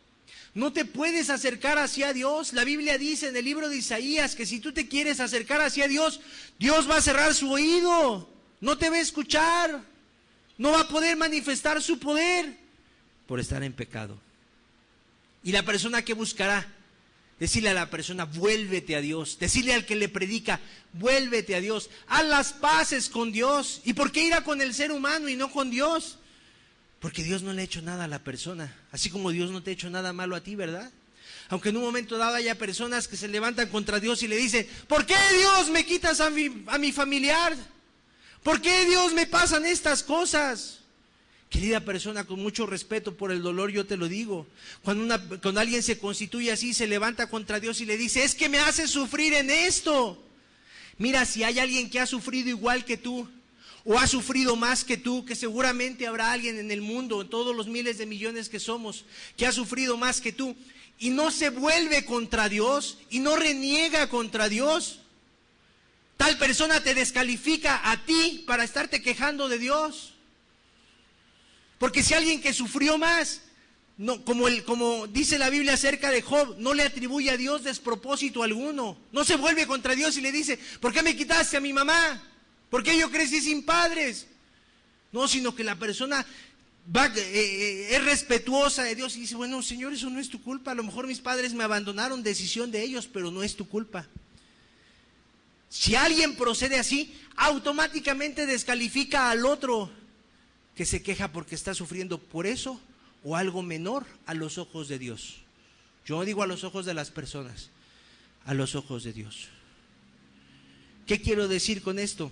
No te puedes acercar hacia Dios. La Biblia dice en el libro de Isaías que si tú te quieres acercar hacia Dios, Dios va a cerrar su oído, no te va a escuchar, no va a poder manifestar su poder por estar en pecado. Y la persona que buscará, decirle a la persona, vuélvete a Dios. Decirle al que le predica, vuélvete a Dios. Haz las paces con Dios. ¿Y por qué ir a con el ser humano y no con Dios? Porque Dios no le ha hecho nada a la persona. Así como Dios no te ha hecho nada malo a ti, ¿verdad? Aunque en un momento dado haya personas que se levantan contra Dios y le dicen, ¿por qué Dios me quitas a mi familiar? ¿Por qué Dios me pasan estas cosas? Querida persona, con mucho respeto por el dolor, yo te lo digo. Cuando alguien se constituye así, se levanta contra Dios y le dice, es que me hace sufrir en esto. Mira, si hay alguien que ha sufrido igual que tú, o ha sufrido más que tú, que seguramente habrá alguien en el mundo, en todos los miles de millones que somos, que ha sufrido más que tú, y no se vuelve contra Dios, y no reniega contra Dios, tal persona te descalifica a ti para estarte quejando de Dios. Porque si alguien que sufrió más, no, como dice la Biblia acerca de Job, no le atribuye a Dios despropósito alguno, no se vuelve contra Dios y le dice, ¿por qué me quitaste a mi mamá? ¿Por qué yo crecí sin padres? No, sino que la persona es respetuosa de Dios y dice, bueno, Señor, eso no es tu culpa, a lo mejor mis padres me abandonaron, decisión de ellos, pero no es tu culpa. Si alguien procede así, automáticamente descalifica al otro que se queja porque está sufriendo por eso o algo menor a los ojos de Dios. Yo no digo a los ojos de las personas, a los ojos de Dios. ¿Qué quiero decir con esto?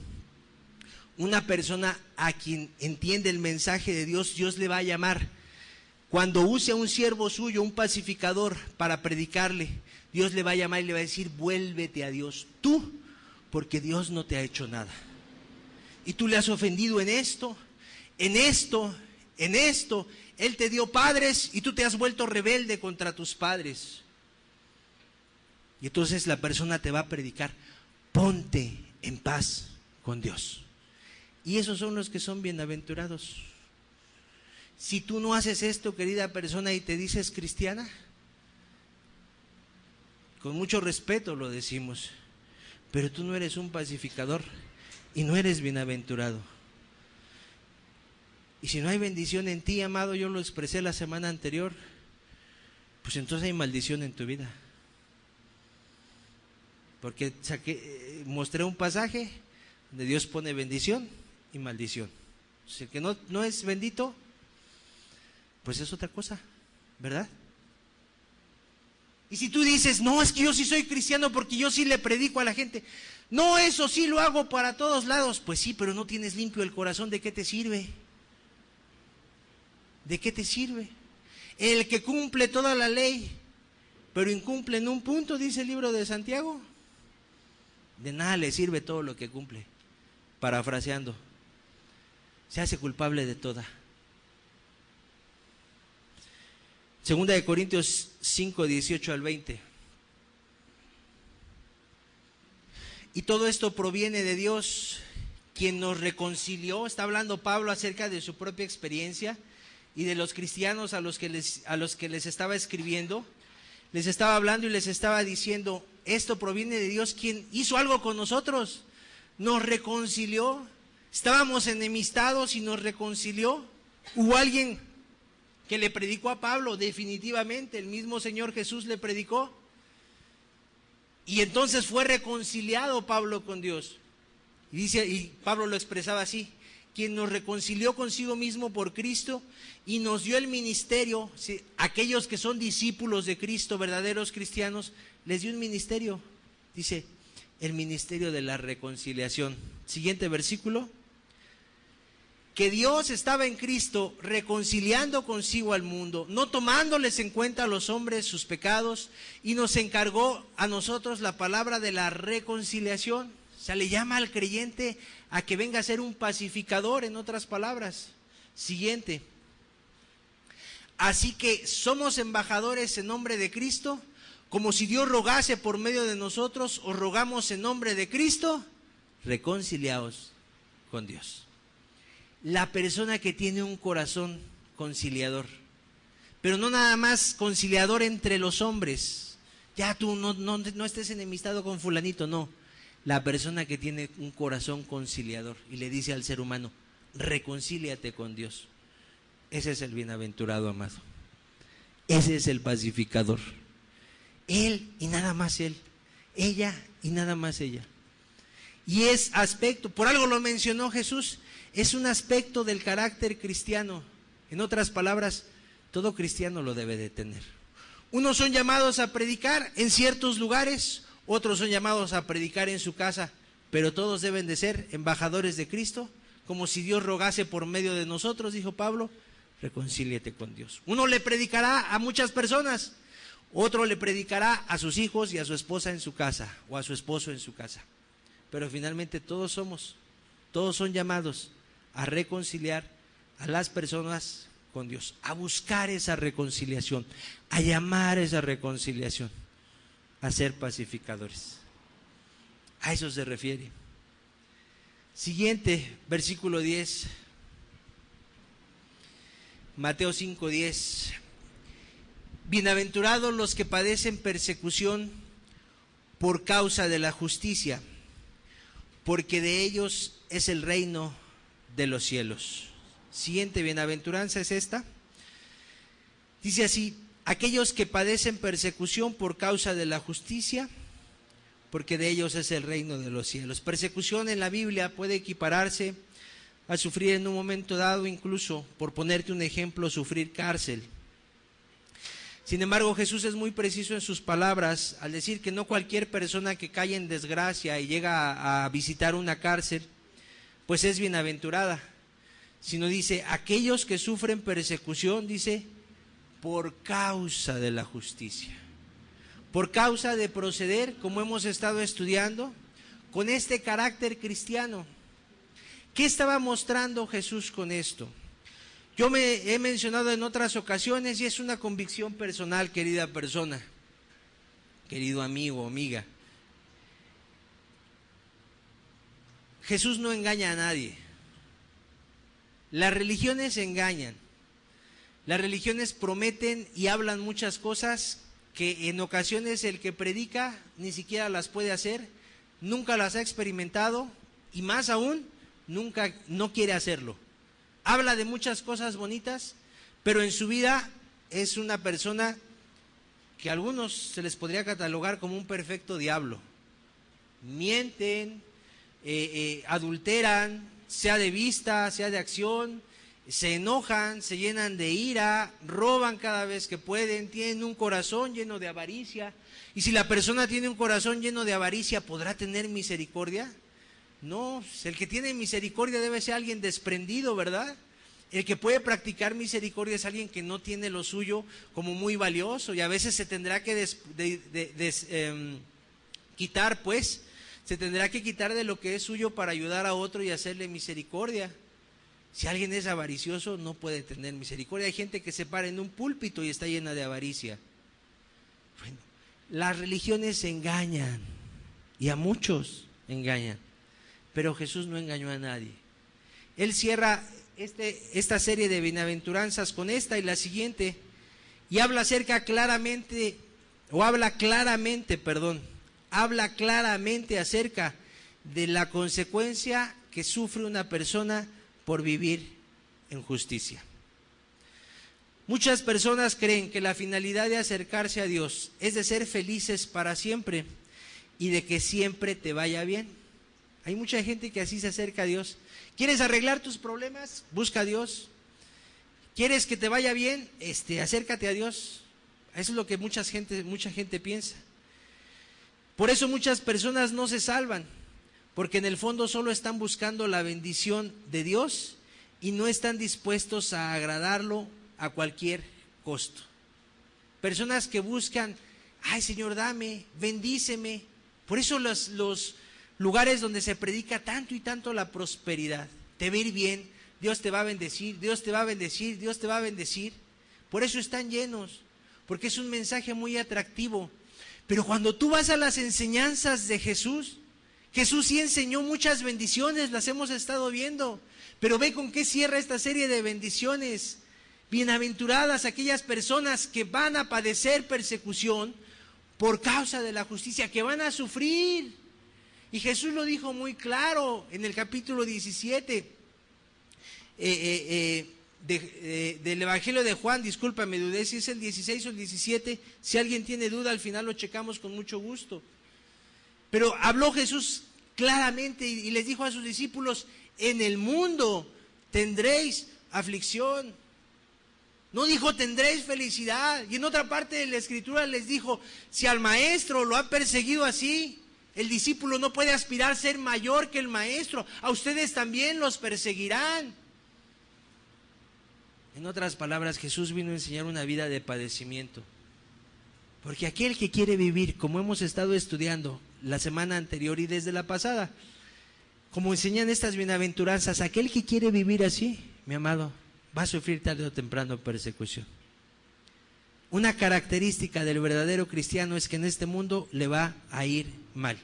Una persona a quien entiende el mensaje de Dios, Dios le va a llamar. Cuando use a un siervo suyo, un pacificador, para predicarle, Dios le va a llamar y le va a decir, vuélvete a Dios tú, porque Dios no te ha hecho nada. Y tú le has ofendido en esto, en esto, en esto. Él te dio padres y tú te has vuelto rebelde contra tus padres. Y entonces la persona te va a predicar, ponte en paz con Dios. Y esos son los que son bienaventurados. Si tú no haces esto, querida persona, y te dices cristiana, con mucho respeto lo decimos, pero tú no eres un pacificador y no eres bienaventurado. Y si no hay bendición en ti, amado, yo lo expresé la semana anterior, pues entonces hay maldición en tu vida. Porque mostré un pasaje donde Dios pone bendición y maldición. Si el que no es bendito, pues es otra cosa, ¿verdad? Y si tú dices, no, es que yo sí soy cristiano porque yo sí le predico a la gente, no, eso sí lo hago para todos lados, pues sí, pero no tienes limpio el corazón, ¿de qué te sirve? ¿De qué te sirve? El que cumple toda la ley, pero incumple en un punto, dice el libro de Santiago, de nada le sirve todo lo que cumple. Parafraseando, se hace culpable de toda. Segunda de Corintios 5, 18 al 20. Y todo esto proviene de Dios, quien nos reconcilió. Está hablando Pablo acerca de su propia experiencia y de los cristianos a los que les estaba escribiendo. Les estaba hablando y les estaba diciendo, esto proviene de Dios, quien hizo algo con nosotros, nos reconcilió. Estábamos enemistados y nos reconcilió. Hubo alguien que le predicó a Pablo, definitivamente, el mismo Señor Jesús le predicó. Y entonces fue reconciliado Pablo con Dios. Y Pablo lo expresaba así, quien nos reconcilió consigo mismo por Cristo y nos dio el ministerio. ¿Sí? Aquellos que son discípulos de Cristo, verdaderos cristianos, les dio un ministerio, dice, el ministerio de la reconciliación. Siguiente versículo. Que Dios estaba en Cristo reconciliando consigo al mundo, no tomándoles en cuenta a los hombres sus pecados, y nos encargó a nosotros la palabra de la reconciliación. O sea, le llama al creyente a que venga a ser un pacificador, en otras palabras. Siguiente. Así que somos embajadores en nombre de Cristo, como si Dios rogase por medio de nosotros, os rogamos en nombre de Cristo, reconciliaos con Dios. La persona que tiene un corazón conciliador, pero no nada más conciliador entre los hombres, ya tú no estés enemistado con fulanito, no. La persona que tiene un corazón conciliador y le dice al ser humano, reconcíliate con Dios. Ese es el bienaventurado, amado. Ese es el pacificador. Él y nada más él. Ella y nada más ella. Y es aspecto, por algo lo mencionó Jesús, es un aspecto del carácter cristiano. En otras palabras, todo cristiano lo debe de tener. Unos son llamados a predicar en ciertos lugares, otros son llamados a predicar en su casa, pero todos deben de ser embajadores de Cristo, como si Dios rogase por medio de nosotros, dijo Pablo, reconcíliate con Dios. Uno le predicará a muchas personas, otro le predicará a sus hijos y a su esposa en su casa, o a su esposo en su casa. Pero finalmente todos son llamados a reconciliar a las personas con Dios, a buscar esa reconciliación, a llamar esa reconciliación, a ser pacificadores. A eso se refiere. Siguiente, versículo 10. Mateo 5:10. Bienaventurados los que padecen persecución por causa de la justicia, porque de ellos es el reino de los cielos. Siguiente bienaventuranza es esta. Dice así: aquellos que padecen persecución por causa de la justicia, porque de ellos es el reino de los cielos. Persecución en la Biblia puede equipararse a sufrir en un momento dado, incluso, por ponerte un ejemplo, sufrir cárcel. Sin embargo, Jesús es muy preciso en sus palabras al decir que no cualquier persona que cae en desgracia y llega a visitar una cárcel, pues es bienaventurada, sino dice, aquellos que sufren persecución, dice, por causa de la justicia, por causa de proceder, como hemos estado estudiando, con este carácter cristiano. ¿Qué estaba mostrando Jesús con esto? Yo me he mencionado en otras ocasiones y es una convicción personal, querida persona, querido amigo o amiga. Jesús no engaña a nadie. Las religiones engañan. Las religiones prometen y hablan muchas cosas que en ocasiones el que predica ni siquiera las puede hacer, nunca las ha experimentado y más aún, no quiere hacerlo. Habla de muchas cosas bonitas, pero en su vida es una persona que a algunos se les podría catalogar como un perfecto diablo. Mienten, adulteran, sea de vista, sea de acción, se enojan, se llenan de ira, roban cada vez que pueden, tienen un corazón lleno de avaricia. Y si la persona tiene un corazón lleno de avaricia, ¿podrá tener misericordia? No, el que tiene misericordia debe ser alguien desprendido, ¿verdad? El que puede practicar misericordia es alguien que no tiene lo suyo como muy valioso y a veces se tendrá que quitar, pues, se tendrá que quitar de lo que es suyo para ayudar a otro y hacerle misericordia. Si alguien es avaricioso, no puede tener misericordia. Hay gente que se para en un púlpito y está llena de avaricia. Bueno, las religiones engañan y a muchos engañan, pero Jesús no engañó a nadie. Él cierra esta serie de bienaventuranzas con esta y la siguiente y habla claramente acerca de la consecuencia que sufre una persona por vivir en justicia. Muchas personas creen que la finalidad de acercarse a Dios es de ser felices para siempre y de que siempre te vaya bien. Hay mucha gente que así se acerca a Dios. ¿Quieres arreglar tus problemas? Busca a Dios. ¿Quieres que te vaya bien? Acércate a Dios. Eso es lo que mucha gente piensa. Por eso muchas personas no se salvan, porque en el fondo solo están buscando la bendición de Dios y no están dispuestos a agradarlo a cualquier costo. Personas que buscan, ay Señor, dame, bendíceme. Por eso los lugares donde se predica tanto y tanto la prosperidad, te va a ir bien, Dios te va a bendecir, Dios te va a bendecir, Dios te va a bendecir. Por eso están llenos, porque es un mensaje muy atractivo. Pero cuando tú vas a las enseñanzas de Jesús, Jesús sí enseñó muchas bendiciones, las hemos estado viendo, pero ve con qué cierra esta serie de bendiciones. Bienaventuradas aquellas personas que van a padecer persecución por causa de la justicia, que van a sufrir. Y Jesús lo dijo muy claro en el capítulo 17. del Evangelio de Juan, discúlpame, dudé si es el 16 o el 17, si alguien tiene duda al final lo checamos con mucho gusto. Pero habló Jesús claramente y les dijo a sus discípulos, en el mundo tendréis aflicción. No dijo tendréis felicidad. Y en otra parte de la Escritura les dijo, si al maestro lo ha perseguido así, el discípulo no puede aspirar a ser mayor que el maestro. A ustedes también los perseguirán. En otras palabras, Jesús vino a enseñar una vida de padecimiento. Porque aquel que quiere vivir, como hemos estado estudiando la semana anterior y desde la pasada, como enseñan estas bienaventuranzas, aquel que quiere vivir así, mi amado, va a sufrir tarde o temprano persecución. Una característica del verdadero cristiano es que en este mundo le va a ir mal.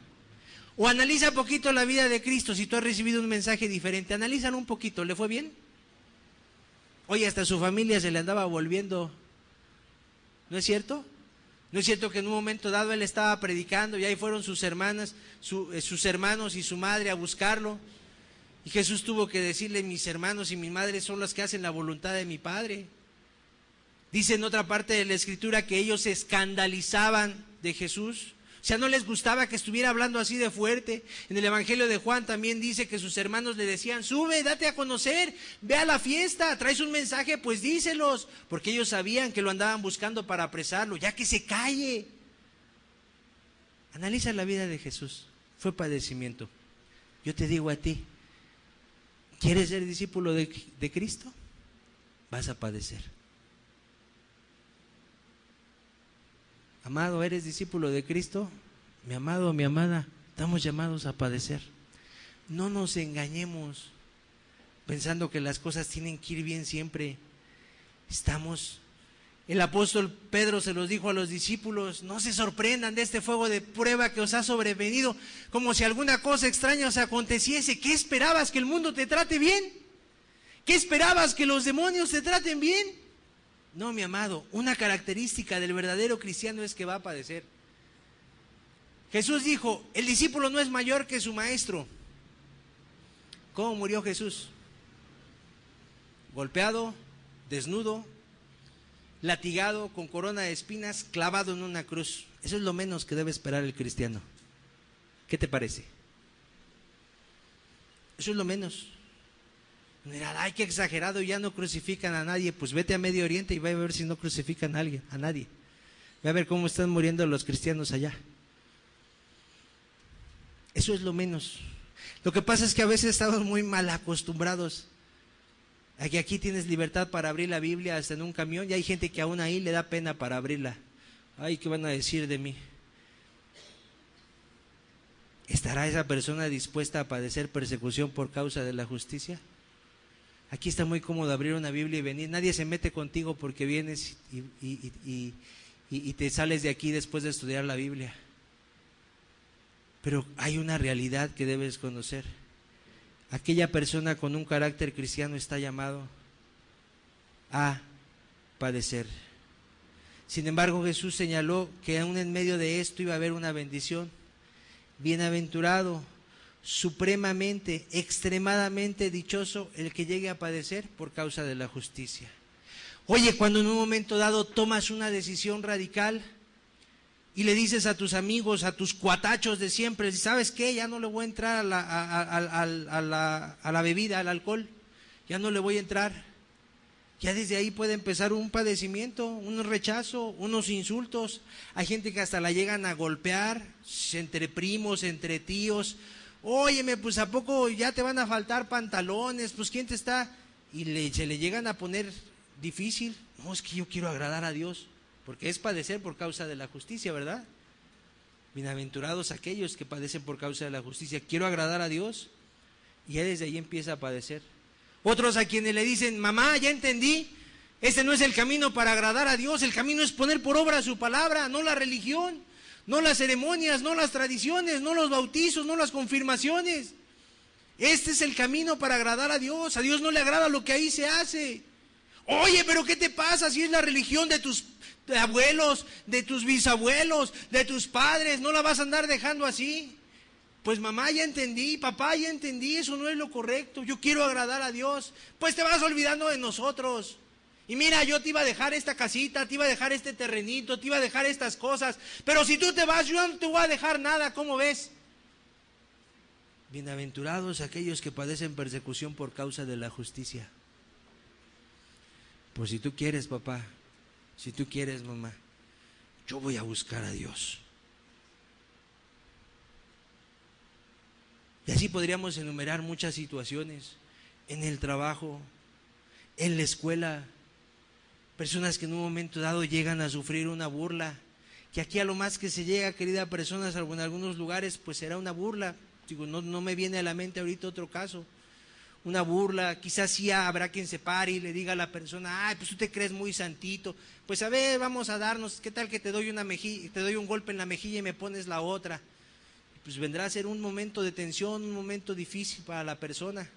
O analiza poquito la vida de Cristo. Si tú has recibido un mensaje diferente, analízalo un poquito. ¿Le fue bien? Oye, hasta su familia se le andaba volviendo. ¿No es cierto? ¿No es cierto que en un momento dado él estaba predicando y ahí fueron sus hermanas, sus hermanos y su madre a buscarlo? Y Jesús tuvo que decirle, mis hermanos y mi madre son los que hacen la voluntad de mi Padre. Dice en otra parte de la Escritura que ellos se escandalizaban de Jesús. O sea, no les gustaba que estuviera hablando así de fuerte. En el Evangelio de Juan también dice que sus hermanos le decían, sube, date a conocer, ve a la fiesta, traes un mensaje, pues díselos. Porque ellos sabían que lo andaban buscando para apresarlo, ya que se calle. Analiza la vida de Jesús, fue padecimiento. Yo te digo a ti, ¿quieres ser discípulo de Cristo? Vas a padecer. Amado, ¿eres discípulo de Cristo? Mi amado, mi amada, estamos llamados a padecer. No nos engañemos pensando que las cosas tienen que ir bien siempre. El apóstol Pedro se los dijo a los discípulos, no se sorprendan de este fuego de prueba que os ha sobrevenido, como si alguna cosa extraña os aconteciese. ¿Qué esperabas? ¿Que el mundo te trate bien? ¿Qué esperabas? ¿Que los demonios te traten bien? No, mi amado, una característica del verdadero cristiano es que va a padecer. Jesús dijo, el discípulo no es mayor que su maestro. ¿Cómo murió Jesús? Golpeado, desnudo, latigado, con corona de espinas, clavado en una cruz. Eso es lo menos que debe esperar el cristiano. ¿Qué te parece? Eso es lo menos. Mira, ay, qué exagerado, ya no crucifican a nadie. Pues vete a Medio Oriente y va a ver si no crucifican a nadie. Ve a ver cómo están muriendo los cristianos allá. Eso es lo menos. Lo que pasa es que a veces estamos muy mal acostumbrados a que aquí tienes libertad para abrir la Biblia hasta en un camión, y hay gente que aún ahí le da pena para abrirla. Ay, ¿qué van a decir de mí? ¿Estará esa persona dispuesta a padecer persecución por causa de la justicia? Aquí está muy cómodo abrir una Biblia y venir. Nadie se mete contigo porque vienes y te sales de aquí después de estudiar la Biblia. Pero hay una realidad que debes conocer. Aquella persona con un carácter cristiano está llamado a padecer. Sin embargo, Jesús señaló que aún en medio de esto iba a haber una bendición. Bienaventurado, supremamente, extremadamente dichoso el que llegue a padecer por causa de la justicia. Oye, cuando en un momento dado tomas una decisión radical y le dices a tus amigos, a tus cuatachos de siempre, ¿sabes qué? Ya no le voy a entrar a la bebida, al alcohol, ya no le voy a entrar. Ya desde ahí puede empezar un padecimiento, un rechazo, unos insultos. Hay gente que hasta la llegan a golpear, entre primos, entre tíos. Óyeme, pues ¿a poco ya te van a faltar pantalones? Pues ¿quién te está? Y se le llegan a poner difícil. No, es que yo quiero agradar a Dios, porque es padecer por causa de la justicia, ¿verdad? Bienaventurados aquellos que padecen por causa de la justicia. Quiero agradar a Dios, y ya desde ahí empieza a padecer. Otros a quienes le dicen, mamá, ya entendí, este no es el camino para agradar a Dios, el camino es poner por obra su palabra, no la religión, no las ceremonias, no las tradiciones, no los bautizos, no las confirmaciones. Este es el camino para agradar a Dios no le agrada lo que ahí se hace. Oye, pero ¿qué te pasa si es la religión de tus abuelos, de tus bisabuelos, de tus padres? ¿No la vas a andar dejando así? Pues mamá, ya entendí, papá, ya entendí, eso no es lo correcto, yo quiero agradar a Dios. Pues te vas olvidando de nosotros. Y mira, yo te iba a dejar esta casita, te iba a dejar este terrenito, te iba a dejar estas cosas, pero si tú te vas, yo no te voy a dejar nada, ¿cómo ves? Bienaventurados aquellos que padecen persecución por causa de la justicia. Pues si tú quieres, papá, si tú quieres, mamá, yo voy a buscar a Dios. Y así podríamos enumerar muchas situaciones, en el trabajo, en la escuela, personas que en un momento dado llegan a sufrir una burla, que aquí a lo más que se llega, querida persona, salvo en algunos lugares, pues será una burla. Digo, no me viene a la mente ahorita otro caso. Una burla, quizás sí habrá quien se pare y le diga a la persona, ay, pues tú te crees muy santito, pues a ver, vamos a darnos, ¿qué tal que te doy te doy un golpe en la mejilla y me pones la otra? Pues vendrá a ser un momento de tensión, un momento difícil para la persona,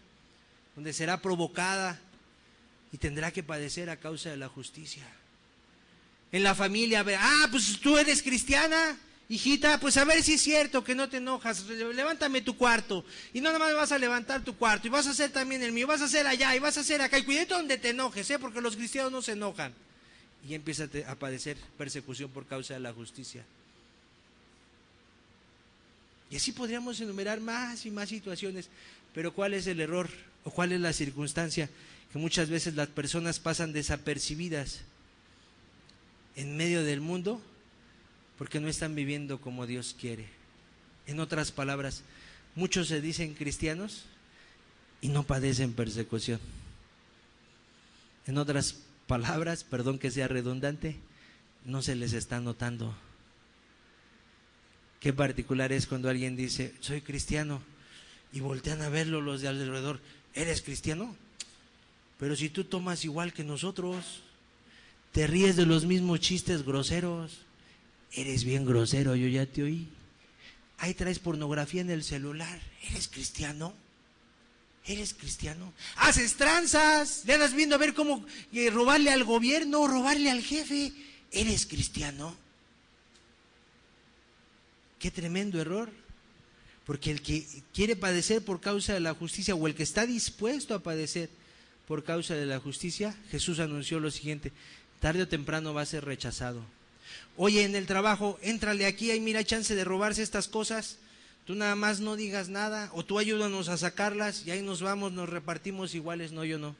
donde será provocada y tendrá que padecer a causa de la justicia. En la familia, pues tú eres cristiana, hijita, pues a ver si es cierto que no te enojas, levántame tu cuarto, y no nada más vas a levantar tu cuarto, y vas a hacer también el mío, vas a hacer allá, y vas a hacer acá, y cuidado donde te enojes, porque los cristianos no se enojan. Y empieza a padecer persecución por causa de la justicia. Y así podríamos enumerar más y más situaciones, pero ¿cuál es el error o cuál es la circunstancia? Que muchas veces las personas pasan desapercibidas en medio del mundo porque no están viviendo como Dios quiere. En otras palabras, muchos se dicen cristianos y no padecen persecución. En otras palabras, perdón que sea redundante, no se les está notando. Qué particular es cuando alguien dice, soy cristiano, y voltean a verlo los de alrededor, ¿eres cristiano? Pero si tú tomas igual que nosotros, te ríes de los mismos chistes groseros, eres bien grosero, yo ya te oí. Ahí traes pornografía en el celular, ¿eres cristiano? ¿Eres cristiano? Haces tranzas, le andas viendo a ver cómo robarle al gobierno, robarle al jefe, ¿eres cristiano? Qué tremendo error, porque el que quiere padecer por causa de la justicia, o el que está dispuesto a padecer por causa de la justicia, Jesús anunció lo siguiente: tarde o temprano va a ser rechazado. Oye, en el trabajo, éntrale aquí, hay mira chance de robarse estas cosas, tú nada más no digas nada, o tú ayúdanos a sacarlas, y ahí nos vamos, nos repartimos iguales, no, yo no.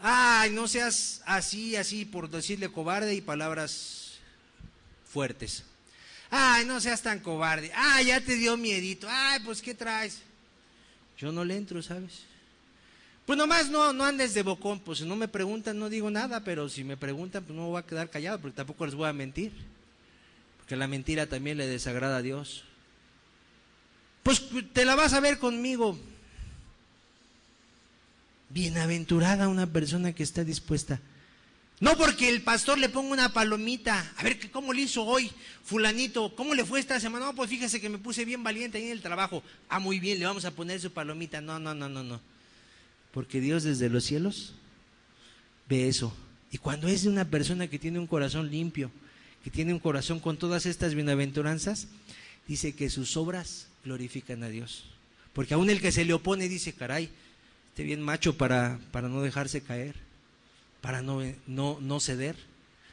Ay, no seas así, por decirle cobarde y palabras fuertes. Ay, no seas tan cobarde. Ay, ya te dio miedito. Ay, pues ¿qué traes? Yo no le entro, ¿sabes? Pues nomás no andes de bocón. Pues si no me preguntan no digo nada, pero si me preguntan pues no me voy a quedar callado, porque tampoco les voy a mentir, porque la mentira también le desagrada a Dios. Pues te la vas a ver conmigo. Bienaventurada una persona que está dispuesta. No porque el pastor le ponga una palomita, a ver cómo le hizo hoy fulanito, cómo le fue esta semana. No, pues fíjese que me puse bien valiente ahí en el trabajo. Ah, muy bien, le vamos a poner su palomita. No. Porque Dios desde los cielos ve eso. Y cuando es de una persona que tiene un corazón limpio, que tiene un corazón con todas estas bienaventuranzas, dice que sus obras glorifican a Dios. Porque aún el que se le opone dice, caray, esté bien macho para no dejarse caer, para no ceder,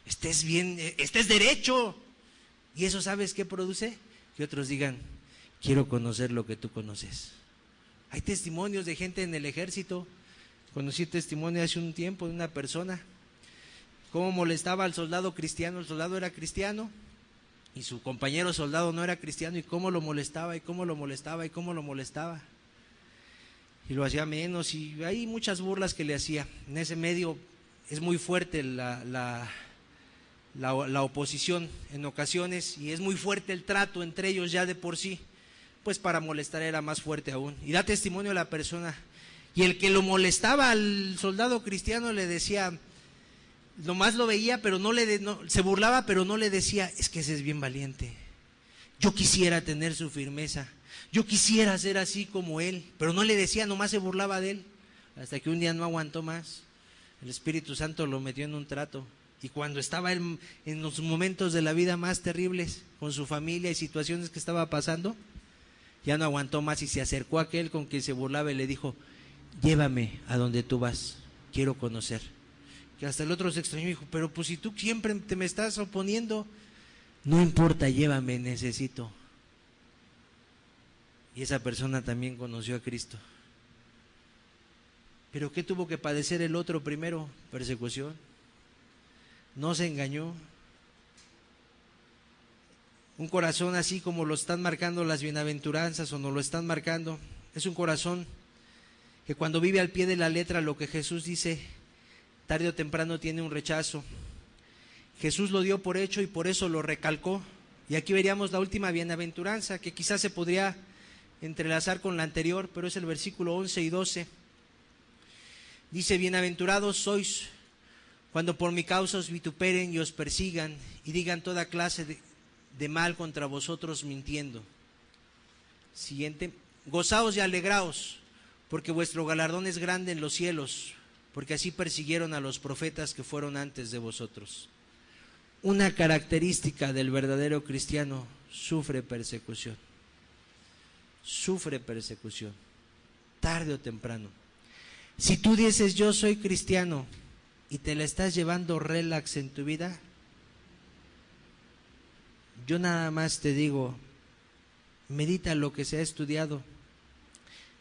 estés bien, estés derecho. Y eso, ¿sabes qué produce? Que otros digan, quiero conocer lo que tú conoces. Hay testimonios de gente en el ejército. Conocí testimonio hace un tiempo de una persona, cómo molestaba al soldado cristiano. El soldado era cristiano y su compañero soldado no era cristiano, y cómo lo molestaba, y cómo lo molestaba, y cómo lo molestaba. Y lo hacía menos, y hay muchas burlas que le hacía. En ese medio es muy fuerte la oposición en ocasiones, y es muy fuerte el trato entre ellos ya de por sí. Pues para molestar era más fuerte aún. Y da testimonio a la persona. Y el que lo molestaba al soldado cristiano le decía, nomás lo veía, pero se burlaba, pero no le decía, es que ese es bien valiente. Yo quisiera tener su firmeza. Yo quisiera ser así como él. Pero no le decía, nomás se burlaba de él. Hasta que un día no aguantó más. El Espíritu Santo lo metió en un trato. Y cuando estaba en los momentos de la vida más terribles, con su familia y situaciones que estaba pasando, Ya no aguantó más y se acercó a aquel con quien se burlaba y le dijo: llévame a donde tú vas, quiero conocer. Que hasta el otro se extrañó y dijo: pero pues si tú siempre te me estás oponiendo. No importa, llévame, necesito. Y esa persona también conoció a Cristo. ¿Pero qué tuvo que padecer el otro primero? Persecución. No se engañó. Un corazón así como lo están marcando las bienaventuranzas o no lo están marcando, es un corazón que cuando vive al pie de la letra lo que Jesús dice, tarde o temprano tiene un rechazo. Jesús lo dio por hecho y por eso lo recalcó. Y aquí veríamos la última bienaventuranza, que quizás se podría entrelazar con la anterior, pero es el versículo 11 y 12. Dice: bienaventurados sois cuando por mi causa os vituperen y os persigan y digan toda clase de mal contra vosotros mintiendo. Siguiente: gozaos y alegraos, porque vuestro galardón es grande en los cielos, porque así persiguieron a los profetas que fueron antes de vosotros. Una característica del verdadero cristiano: sufre persecución. Sufre persecución, tarde o temprano. Si tú dices yo soy cristiano y te la estás llevando relax en tu vida, yo nada más te digo, medita lo que se ha estudiado,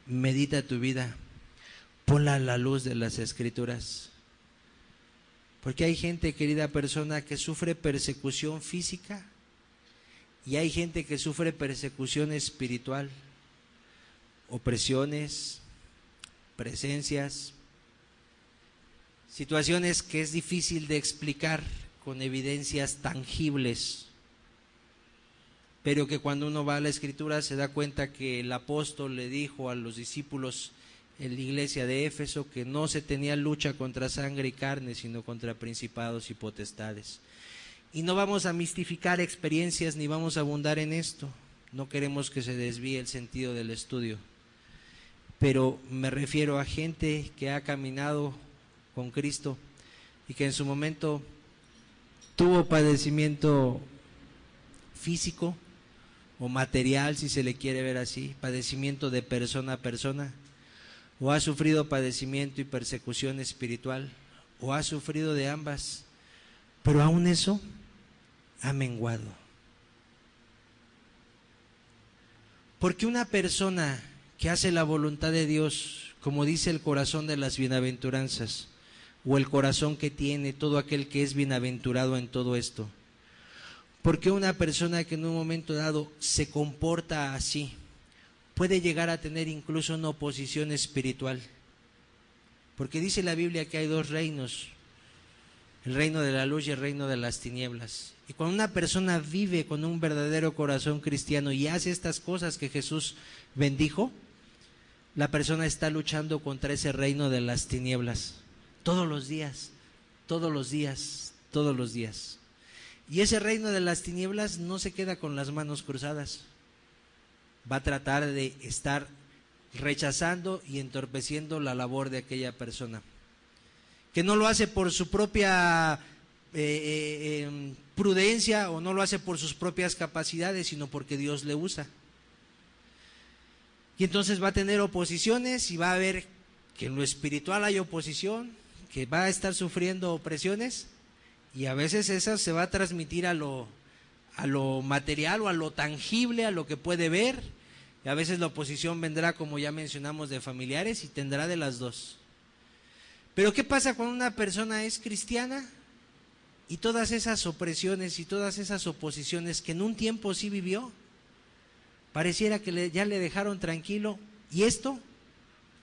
medita tu vida, ponla a la luz de las Escrituras. Porque hay gente, querida persona, que sufre persecución física y hay gente que sufre persecución espiritual, opresiones, presencias, situaciones que es difícil de explicar con evidencias tangibles, pero que cuando uno va a la Escritura se da cuenta que el apóstol le dijo a los discípulos en la iglesia de Éfeso que no se tenía lucha contra sangre y carne, sino contra principados y potestades. Y no vamos a mistificar experiencias ni vamos a abundar en esto, no queremos que se desvíe el sentido del estudio, pero me refiero a gente que ha caminado con Cristo y que en su momento tuvo padecimiento físico o material, si se le quiere ver así, padecimiento de persona a persona, o ha sufrido padecimiento y persecución espiritual, o ha sufrido de ambas, pero aún eso ha menguado. Porque una persona que hace la voluntad de Dios, como dice el corazón de las bienaventuranzas, o el corazón que tiene todo aquel que es bienaventurado en todo esto, porque una persona que en un momento dado se comporta así, puede llegar a tener incluso una oposición espiritual, porque dice la Biblia que hay dos reinos, el reino de la luz y el reino de las tinieblas. Y cuando una persona vive con un verdadero corazón cristiano y hace estas cosas que Jesús bendijo, la persona está luchando contra ese reino de las tinieblas todos los días, todos los días, todos los días. Y ese reino de las tinieblas no se queda con las manos cruzadas, va a tratar de estar rechazando y entorpeciendo la labor de aquella persona, que no lo hace por su propia prudencia o no lo hace por sus propias capacidades, sino porque Dios le usa. Y entonces va a tener oposiciones y va a ver que en lo espiritual hay oposición, que va a estar sufriendo opresiones, y a veces esa se va a transmitir a lo material o a lo tangible, a lo que puede ver, y a veces la oposición vendrá, como ya mencionamos, de familiares, y tendrá de las dos. Pero ¿qué pasa cuando una persona es cristiana y todas esas opresiones y todas esas oposiciones que en un tiempo sí vivió, pareciera que ya le dejaron tranquilo, y esto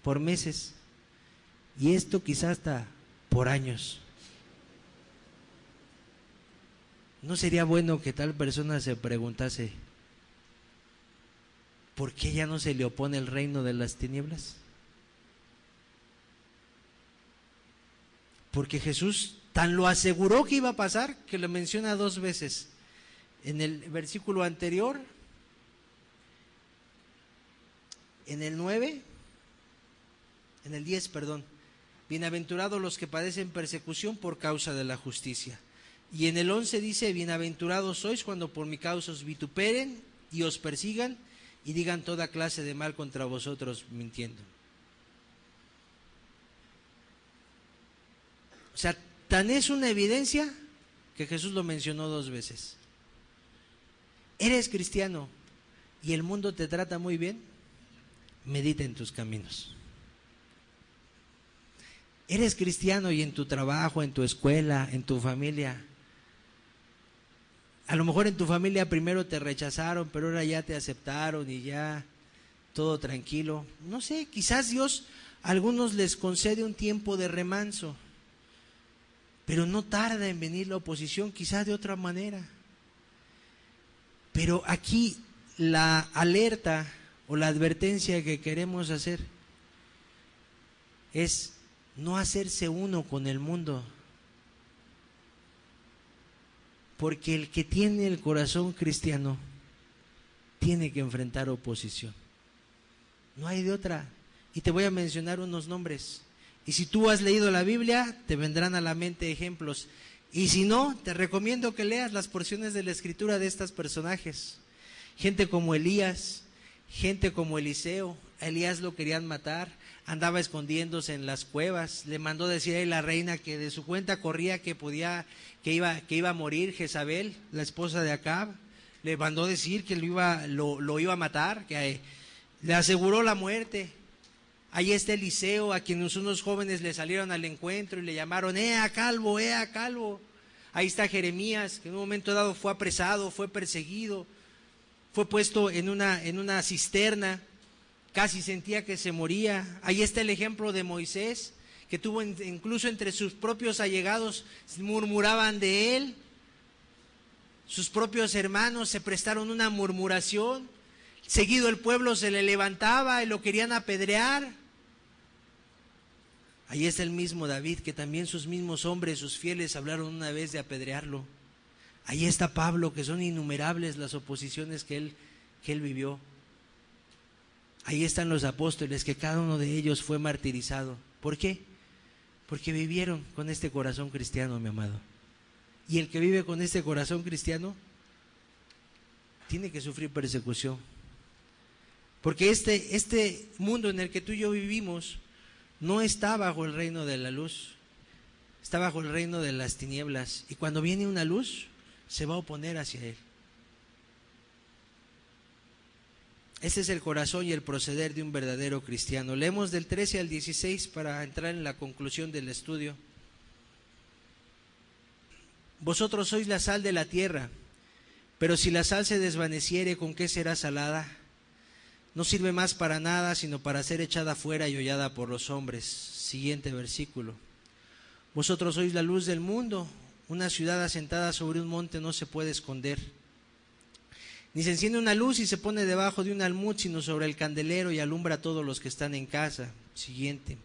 por meses, y esto quizás hasta por años? ¿No sería bueno que tal persona se preguntase por qué ya no se le opone el reino de las tinieblas? Porque Jesús tan lo aseguró que iba a pasar, que lo menciona dos veces. En el versículo anterior, en el 9, en el 10, perdón, bienaventurados los que padecen persecución por causa de la justicia. Y en el 11 dice, bienaventurados sois cuando por mi causa os vituperen y os persigan y digan toda clase de mal contra vosotros mintiendo. O sea, tan es una evidencia que Jesús lo mencionó 2 veces. ¿Eres cristiano y el mundo te trata muy bien? Medita en tus caminos. ¿Eres cristiano y en tu trabajo, en tu escuela, en tu familia? A lo mejor en tu familia primero te rechazaron, pero ahora ya te aceptaron y ya todo tranquilo. No sé, quizás Dios a algunos les concede un tiempo de remanso, pero no tarda en venir la oposición, quizás de otra manera. Pero aquí la alerta o la advertencia que queremos hacer es no hacerse uno con el mundo. Porque el que tiene el corazón cristiano tiene que enfrentar oposición. No hay de otra. Y te voy a mencionar unos nombres. Y si tú has leído la Biblia, te vendrán a la mente ejemplos. Y si no, te recomiendo que leas las porciones de la Escritura de estos personajes. Gente como Elías, gente como Eliseo. A Elías lo querían matar, andaba escondiéndose en las cuevas. Le mandó decir a la reina que de su cuenta corría que iba a morir Jezabel, la esposa de Acab. Le mandó decir que lo iba a matar, que le aseguró la muerte. Ahí está Eliseo, a quienes unos jóvenes le salieron al encuentro y le llamaron, calvo, calvo. Ahí está Jeremías, que en un momento dado fue apresado, fue perseguido, fue puesto en una cisterna, casi sentía que se moría. Ahí está el ejemplo de Moisés, que tuvo incluso entre sus propios allegados, murmuraban de él. Sus propios hermanos se prestaron una murmuración. Seguido el pueblo se le levantaba y lo querían apedrear. Ahí está el mismo David, que también sus mismos hombres, sus fieles, hablaron una vez de apedrearlo. Ahí está Pablo, que son innumerables las oposiciones que él vivió. Ahí están los apóstoles, que cada uno de ellos fue martirizado. ¿Por qué? Porque vivieron con este corazón cristiano, mi amado. Y el que vive con este corazón cristiano tiene que sufrir persecución. Porque este mundo en el que tú y yo vivimos no está bajo el reino de la luz, está bajo el reino de las tinieblas. Y cuando viene una luz, se va a oponer hacia él. Ese es el corazón y el proceder de un verdadero cristiano. Leemos del 13 al 16 para entrar en la conclusión del estudio. Vosotros sois la sal de la tierra, pero si la sal se desvaneciere, ¿con qué será salada? No sirve más para nada, sino para ser echada fuera y hollada por los hombres. Siguiente versículo. Vosotros sois la luz del mundo. Una ciudad asentada sobre un monte no se puede esconder. Ni se enciende una luz y se pone debajo de un almud, sino sobre el candelero y alumbra a todos los que están en casa. Siguiente.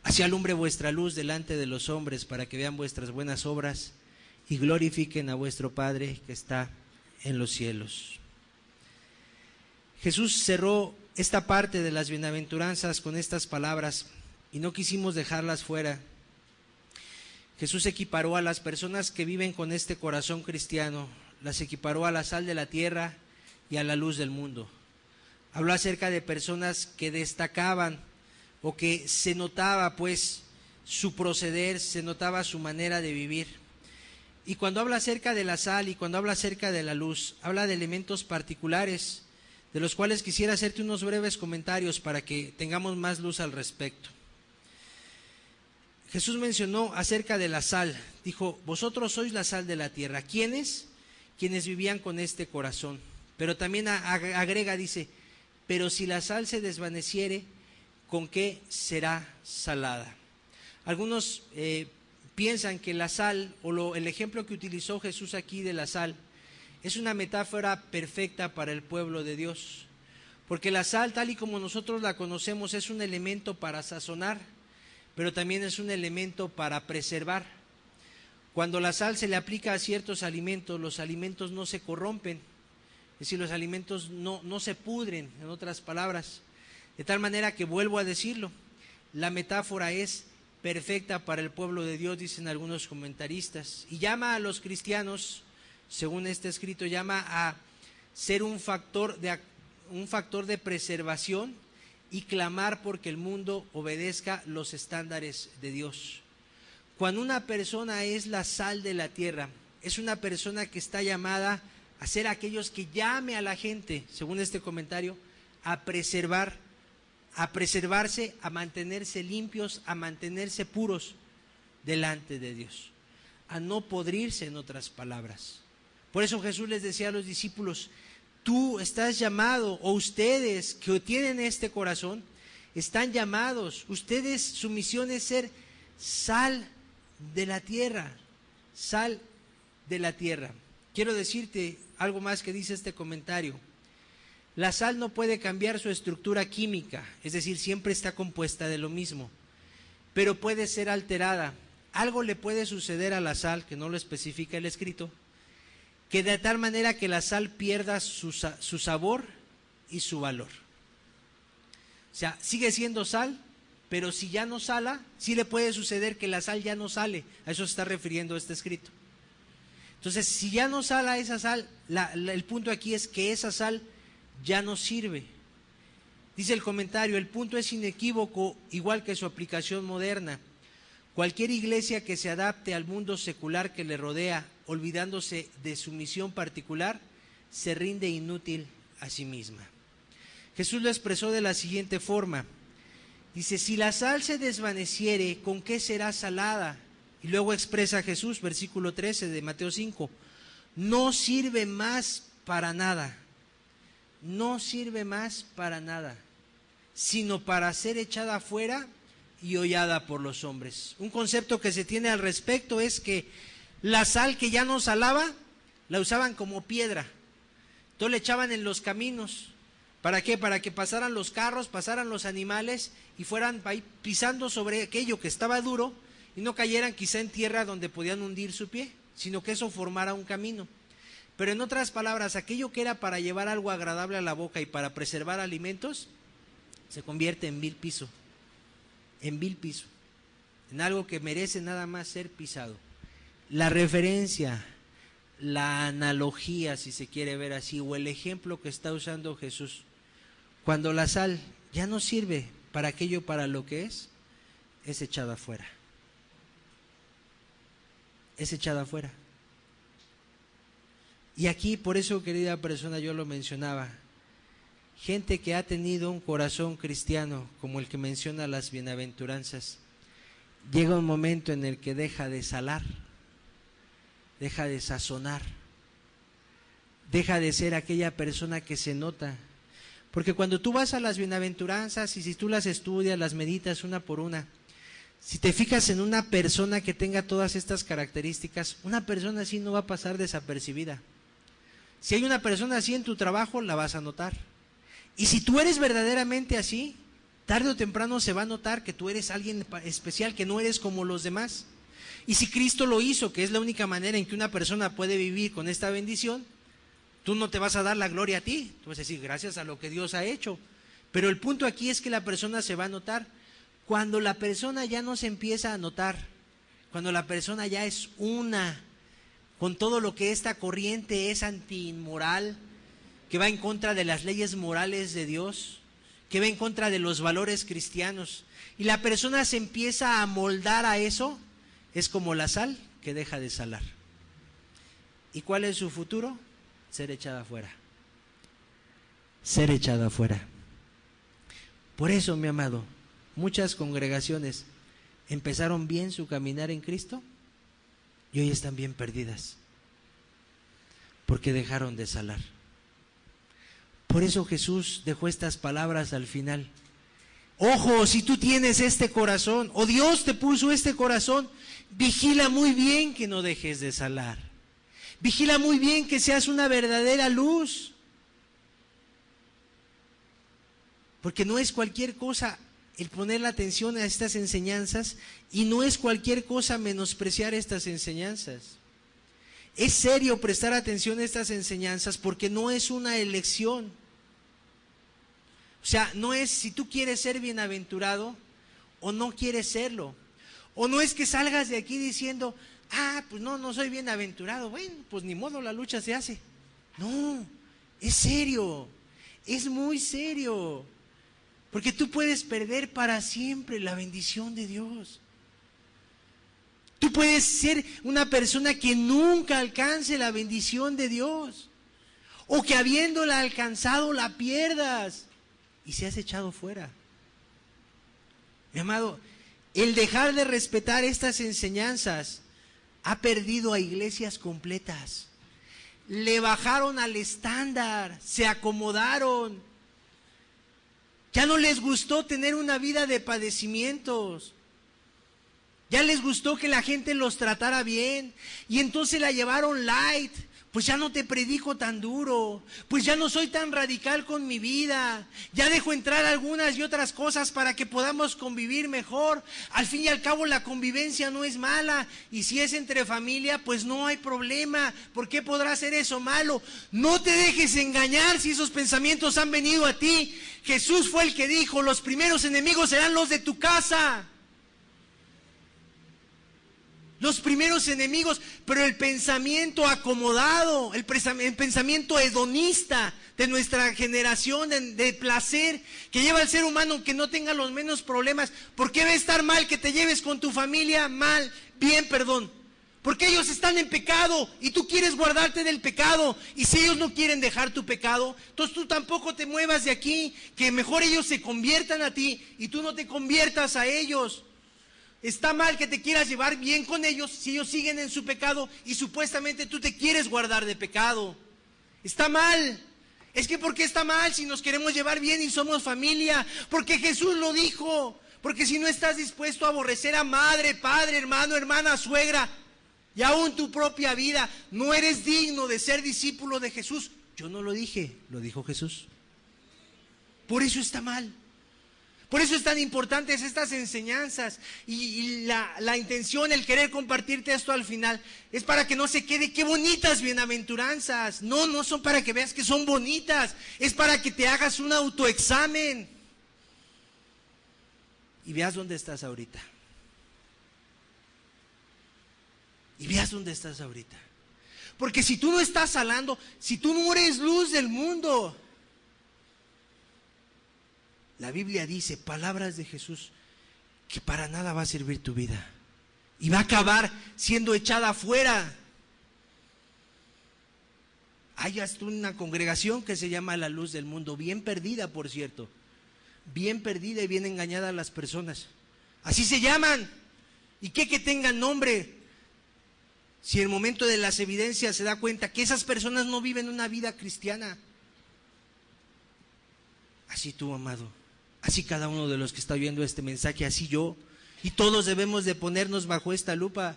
Así alumbre vuestra luz delante de los hombres, para que vean vuestras buenas obras y glorifiquen a vuestro Padre que está en los cielos. Jesús cerró esta parte de las bienaventuranzas con estas palabras y no quisimos dejarlas fuera. Jesús equiparó a las personas que viven con este corazón cristiano, las equiparó a la sal de la tierra y a la luz del mundo. Habló acerca de personas que destacaban o que se notaba pues su proceder, se notaba su manera de vivir. Y cuando habla acerca de la sal y cuando habla acerca de la luz, habla de elementos particulares, de los cuales quisiera hacerte unos breves comentarios para que tengamos más luz al respecto. Jesús mencionó acerca de la sal, dijo, vosotros sois la sal de la tierra. ¿Quiénes? Quienes vivían con este corazón. Pero también agrega, dice, pero si la sal se desvaneciere, ¿con qué será salada? Algunos piensan que la sal, el ejemplo que utilizó Jesús aquí de la sal, es una metáfora perfecta para el pueblo de Dios, porque la sal, tal y como nosotros la conocemos, es un elemento para sazonar, pero también es un elemento para preservar. Cuando la sal se le aplica a ciertos alimentos, los alimentos no se corrompen, es decir, los alimentos no se pudren, en otras palabras, de tal manera que, vuelvo a decirlo, la metáfora es perfecta para el pueblo de Dios, dicen algunos comentaristas, y llama a los cristianos, según este escrito, llama a ser un factor un factor de preservación y clamar porque el mundo obedezca los estándares de Dios. Cuando una persona es la sal de la tierra, es una persona que está llamada a ser aquellos que llame a la gente, según este comentario, a preservarse, a mantenerse limpios, a mantenerse puros delante de Dios, a no podrirse, en otras palabras. Por eso Jesús les decía a los discípulos: tú estás llamado, o ustedes que tienen este corazón, están llamados, ustedes, su misión es ser sal de la tierra, sal de la tierra. Quiero decirte algo más que dice este comentario. La sal no puede cambiar su estructura química, es decir, siempre está compuesta de lo mismo, pero puede ser alterada. Algo le puede suceder a la sal, que no lo especifica el escrito, que de tal manera que la sal pierda su sabor y su valor. O sea, sigue siendo sal, pero si ya no sala, sí le puede suceder que la sal ya no sale. A eso se está refiriendo este escrito. Entonces, si ya no sala esa sal, el punto aquí es que esa sal ya no sirve. Dice el comentario: el punto es inequívoco, igual que su aplicación moderna. Cualquier iglesia que se adapte al mundo secular que le rodea, olvidándose de su misión particular, se rinde inútil a sí misma. Jesús lo expresó de la siguiente forma. Dice: si la sal se desvaneciere, ¿con qué será salada? Y luego expresa Jesús, versículo 13 de Mateo 5, no sirve más para nada, no sirve más para nada, sino para ser echada afuera y hollada por los hombres. Un concepto que se tiene al respecto es que la sal que ya no salaba, la usaban como piedra. Entonces le echaban en los caminos. ¿Para qué? Para que pasaran los carros, pasaran los animales y fueran ahí pisando sobre aquello que estaba duro y no cayeran quizá en tierra donde podían hundir su pie, sino que eso formara un camino. Pero en otras palabras, aquello que era para llevar algo agradable a la boca y para preservar alimentos, se convierte en vil piso, en algo que merece nada más ser pisado. La referencia, la analogía, si se quiere ver así, o el ejemplo que está usando Jesús, cuando la sal ya no sirve para aquello para lo que es echada afuera. Es echada afuera. Y aquí, por eso, querida persona, yo lo mencionaba, gente que ha tenido un corazón cristiano, como el que menciona las bienaventuranzas, llega un momento en el que deja de salar, deja de sazonar, deja de ser aquella persona que se nota. Porque cuando tú vas a las bienaventuranzas y si tú las estudias, las meditas una por una, si te fijas en una persona que tenga todas estas características, una persona así no va a pasar desapercibida. Si hay una persona así en tu trabajo, la vas a notar. Y si tú eres verdaderamente así, tarde o temprano se va a notar que tú eres alguien especial, que no eres como los demás. Y si Cristo lo hizo, que es la única manera en que una persona puede vivir con esta bendición, tú no te vas a dar la gloria a ti, tú vas a decir gracias a lo que Dios ha hecho. Pero el punto aquí es que la persona se va a notar. Cuando la persona ya no se empieza a notar, cuando la persona ya es una con todo lo que esta corriente es anti-inmoral, que va en contra de las leyes morales de Dios, que va en contra de los valores cristianos, y la persona se empieza a moldar a eso, es como la sal que deja de salar. ¿Y cuál es su futuro? Ser echada afuera. Ser echada afuera. Por eso, mi amado, muchas congregaciones empezaron bien su caminar en Cristo y hoy están bien perdidas, porque dejaron de salar. Por eso Jesús dejó estas palabras al final. Ojo, si tú tienes este corazón, o Dios te puso este corazón, vigila muy bien que no dejes de salar. Vigila muy bien que seas una verdadera luz. Porque no es cualquier cosa el poner la atención a estas enseñanzas, y no es cualquier cosa menospreciar estas enseñanzas. Es serio prestar atención a estas enseñanzas porque no es una elección. O sea, no es si tú quieres ser bienaventurado o no quieres serlo. O no es que salgas de aquí diciendo, pues no soy bienaventurado. Bueno, pues ni modo, la lucha se hace. No, es serio. Es muy serio. Porque tú puedes perder para siempre la bendición de Dios. Tú puedes ser una persona que nunca alcance la bendición de Dios. O que habiéndola alcanzado la pierdas y seas echado fuera. Mi amado, el dejar de respetar estas enseñanzas ha perdido a iglesias completas. Le bajaron al estándar, se acomodaron. Ya no les gustó tener una vida de padecimientos. Ya les gustó que la gente los tratara bien. Y entonces la llevaron light. Pues ya no te predico tan duro. Pues ya no soy tan radical con mi vida. Ya dejo entrar algunas y otras cosas para que podamos convivir mejor. Al fin y al cabo la convivencia no es mala. Y si es entre familia, pues no hay problema. ¿Por qué podrá ser eso malo? No te dejes engañar si esos pensamientos han venido a ti. Jesús fue el que dijo, los primeros enemigos serán los de tu casa. Los primeros enemigos, pero el pensamiento acomodado, el pensamiento hedonista de nuestra generación de placer que lleva al ser humano que no tenga los menos problemas. ¿Por qué va a estar mal que te lleves con tu familia mal? Bien, perdón. Porque ellos están en pecado y tú quieres guardarte del pecado. Y si ellos no quieren dejar tu pecado, entonces tú tampoco te muevas de aquí. Que mejor ellos se conviertan a ti y tú no te conviertas a ellos. Está mal que te quieras llevar bien con ellos si ellos siguen en su pecado y supuestamente tú te quieres guardar de pecado. Está mal. Es que ¿por qué está mal si nos queremos llevar bien y somos familia? Porque Jesús lo dijo. Porque si no estás dispuesto a aborrecer a madre, padre, hermano, hermana, suegra y aún tu propia vida, no eres digno de ser discípulo de Jesús. Yo no lo dije, lo dijo Jesús. Por eso está mal. Por eso es tan importantes estas enseñanzas y la intención, el querer compartirte esto al final, es para que no se quede, qué bonitas bienaventuranzas. No, no son para que veas que son bonitas, es para que te hagas un autoexamen y veas dónde estás ahorita. Y veas dónde estás ahorita. Porque si tú no estás salando, si tú no eres luz del mundo, la Biblia dice, palabras de Jesús, que para nada va a servir tu vida. Y va a acabar siendo echada afuera. Hay hasta una congregación que se llama La Luz del Mundo, bien perdida, por cierto. Bien perdida y bien engañada a las personas. Así se llaman. ¿Y qué que tengan nombre? Si en el momento de las evidencias se da cuenta que esas personas no viven una vida cristiana. Así tú, amado. Así cada uno de los que está viendo este mensaje, así yo. Y todos debemos de ponernos bajo esta lupa.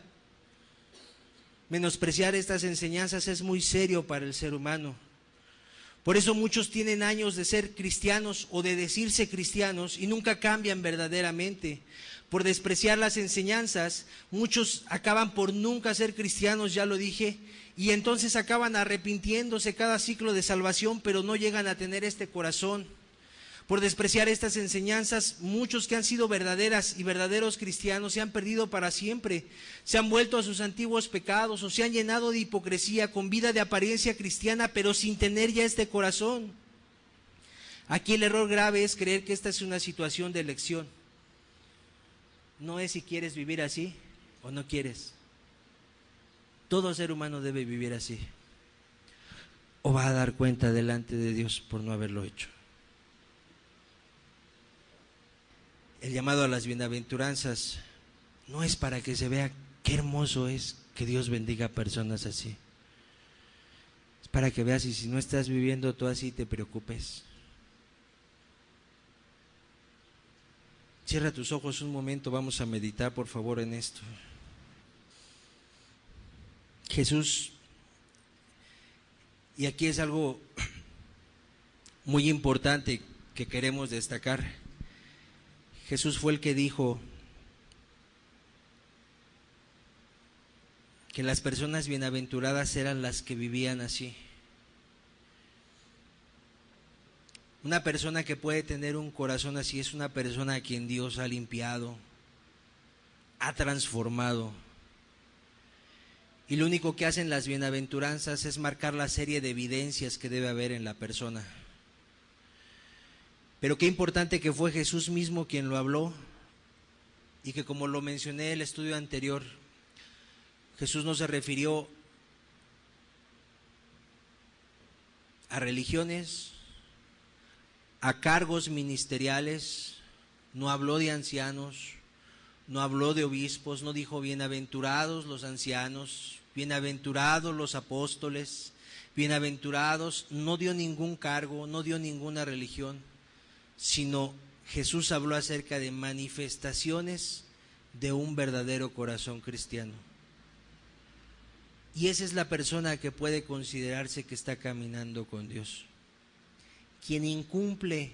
Menospreciar estas enseñanzas es muy serio para el ser humano. Por eso muchos tienen años de ser cristianos o de decirse cristianos y nunca cambian verdaderamente. Por despreciar las enseñanzas, muchos acaban por nunca ser cristianos, ya lo dije, y entonces acaban arrepintiéndose cada ciclo de salvación, pero no llegan a tener este corazón. Por despreciar estas enseñanzas, muchos que han sido verdaderas y verdaderos cristianos se han perdido para siempre, se han vuelto a sus antiguos pecados o se han llenado de hipocresía con vida de apariencia cristiana, pero sin tener ya este corazón. Aquí el error grave es creer que esta es una situación de elección. No es si quieres vivir así o no quieres. Todo ser humano debe vivir así, o va a dar cuenta delante de Dios por no haberlo hecho. El llamado a las bienaventuranzas no es para que se vea qué hermoso es que Dios bendiga a personas así. Es para que veas, y si no estás viviendo tú así, te preocupes. Cierra tus ojos un momento, vamos a meditar por favor en esto. Jesús, y aquí es algo muy importante que queremos destacar. Jesús fue el que dijo que las personas bienaventuradas eran las que vivían así. Una persona que puede tener un corazón así es una persona a quien Dios ha limpiado, ha transformado. Y lo único que hacen las bienaventuranzas es marcar la serie de evidencias que debe haber en la persona. Pero qué importante que fue Jesús mismo quien lo habló, y que, como lo mencioné en el estudio anterior, Jesús no se refirió a religiones, a cargos ministeriales, no habló de ancianos, no habló de obispos, no dijo bienaventurados los ancianos, bienaventurados los apóstoles, bienaventurados, no dio ningún cargo, no dio ninguna religión, sino Jesús habló acerca de manifestaciones de un verdadero corazón cristiano. Y esa es la persona que puede considerarse que está caminando con Dios. Quien incumple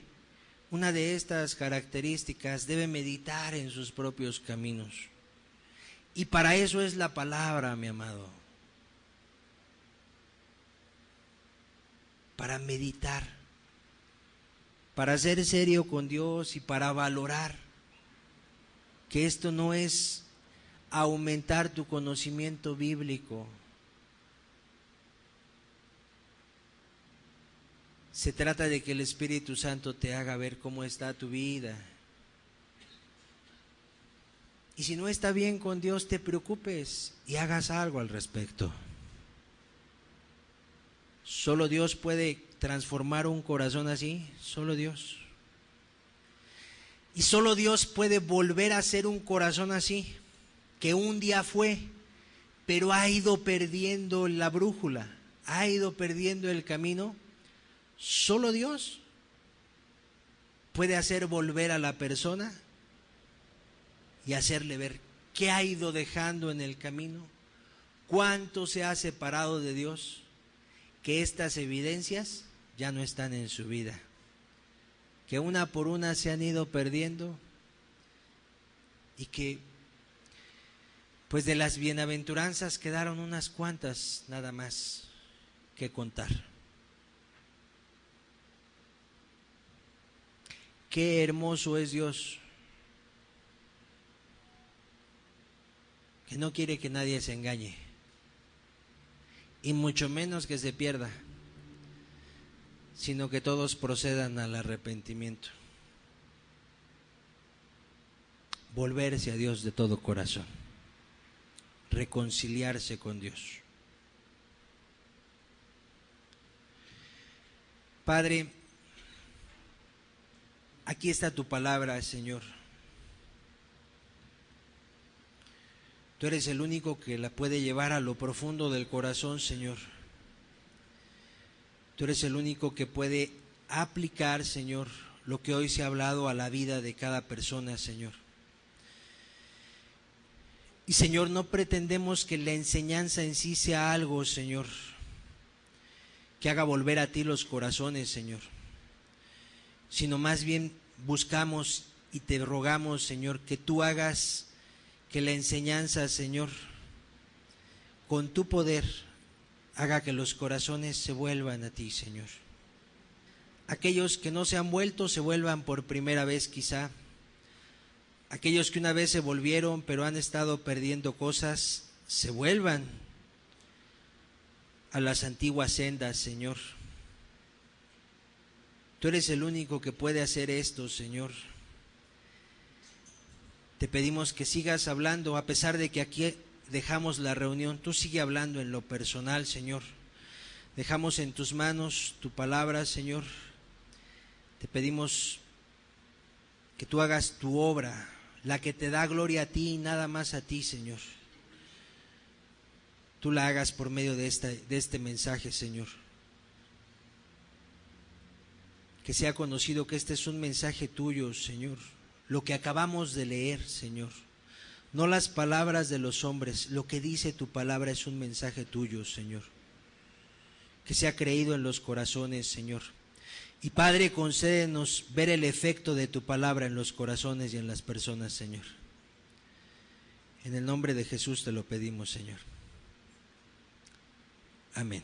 una de estas características debe meditar en sus propios caminos. Y para eso es la palabra, mi amado. Para meditar, para ser serio con Dios y para valorar que esto no es aumentar tu conocimiento bíblico. Se trata de que el Espíritu Santo te haga ver cómo está tu vida. Y si no está bien con Dios, te preocupes y hagas algo al respecto. Solo Dios puede transformar un corazón así, solo Dios. Y solo Dios puede volver a ser un corazón así, que un día fue, pero ha ido perdiendo la brújula, ha ido perdiendo el camino. Solo Dios puede hacer volver a la persona y hacerle ver qué ha ido dejando en el camino, cuánto se ha separado de Dios, que estas evidencias ya no están en su vida, que una por una se han ido perdiendo, y que pues de las bienaventuranzas quedaron unas cuantas nada más que contar. Qué hermoso es Dios, que no quiere que nadie se engañe, y mucho menos que se pierda, sino que todos procedan al arrepentimiento. Volverse a Dios de todo corazón, reconciliarse con Dios. Padre, aquí está tu palabra, Señor. Tú eres el único que la puede llevar a lo profundo del corazón, Señor. Tú eres el único que puede aplicar, Señor, lo que hoy se ha hablado a la vida de cada persona, Señor. Y, Señor, no pretendemos que la enseñanza en sí sea algo, Señor, que haga volver a ti los corazones, Señor, sino más bien buscamos y te rogamos, Señor, que tú hagas que la enseñanza, Señor, con tu poder, haga que los corazones se vuelvan a ti, Señor. Aquellos que no se han vuelto, se vuelvan por primera vez quizá. Aquellos que una vez se volvieron, pero han estado perdiendo cosas, se vuelvan a las antiguas sendas, Señor. Tú eres el único que puede hacer esto, Señor. Te pedimos que sigas hablando, a pesar de que aquí dejamos la reunión, tú sigue hablando en lo personal, Señor. Dejamos en tus manos tu palabra, Señor. Te pedimos que tú hagas tu obra, la que te da gloria a ti y nada más a ti, Señor. Tú la hagas por medio de este mensaje, Señor. Que sea conocido que este es un mensaje tuyo, Señor. Lo que acabamos de leer, Señor. No las palabras de los hombres, lo que dice tu palabra es un mensaje tuyo, Señor. Que sea creído en los corazones, Señor. Y Padre, concédenos ver el efecto de tu palabra en los corazones y en las personas, Señor. En el nombre de Jesús te lo pedimos, Señor. Amén.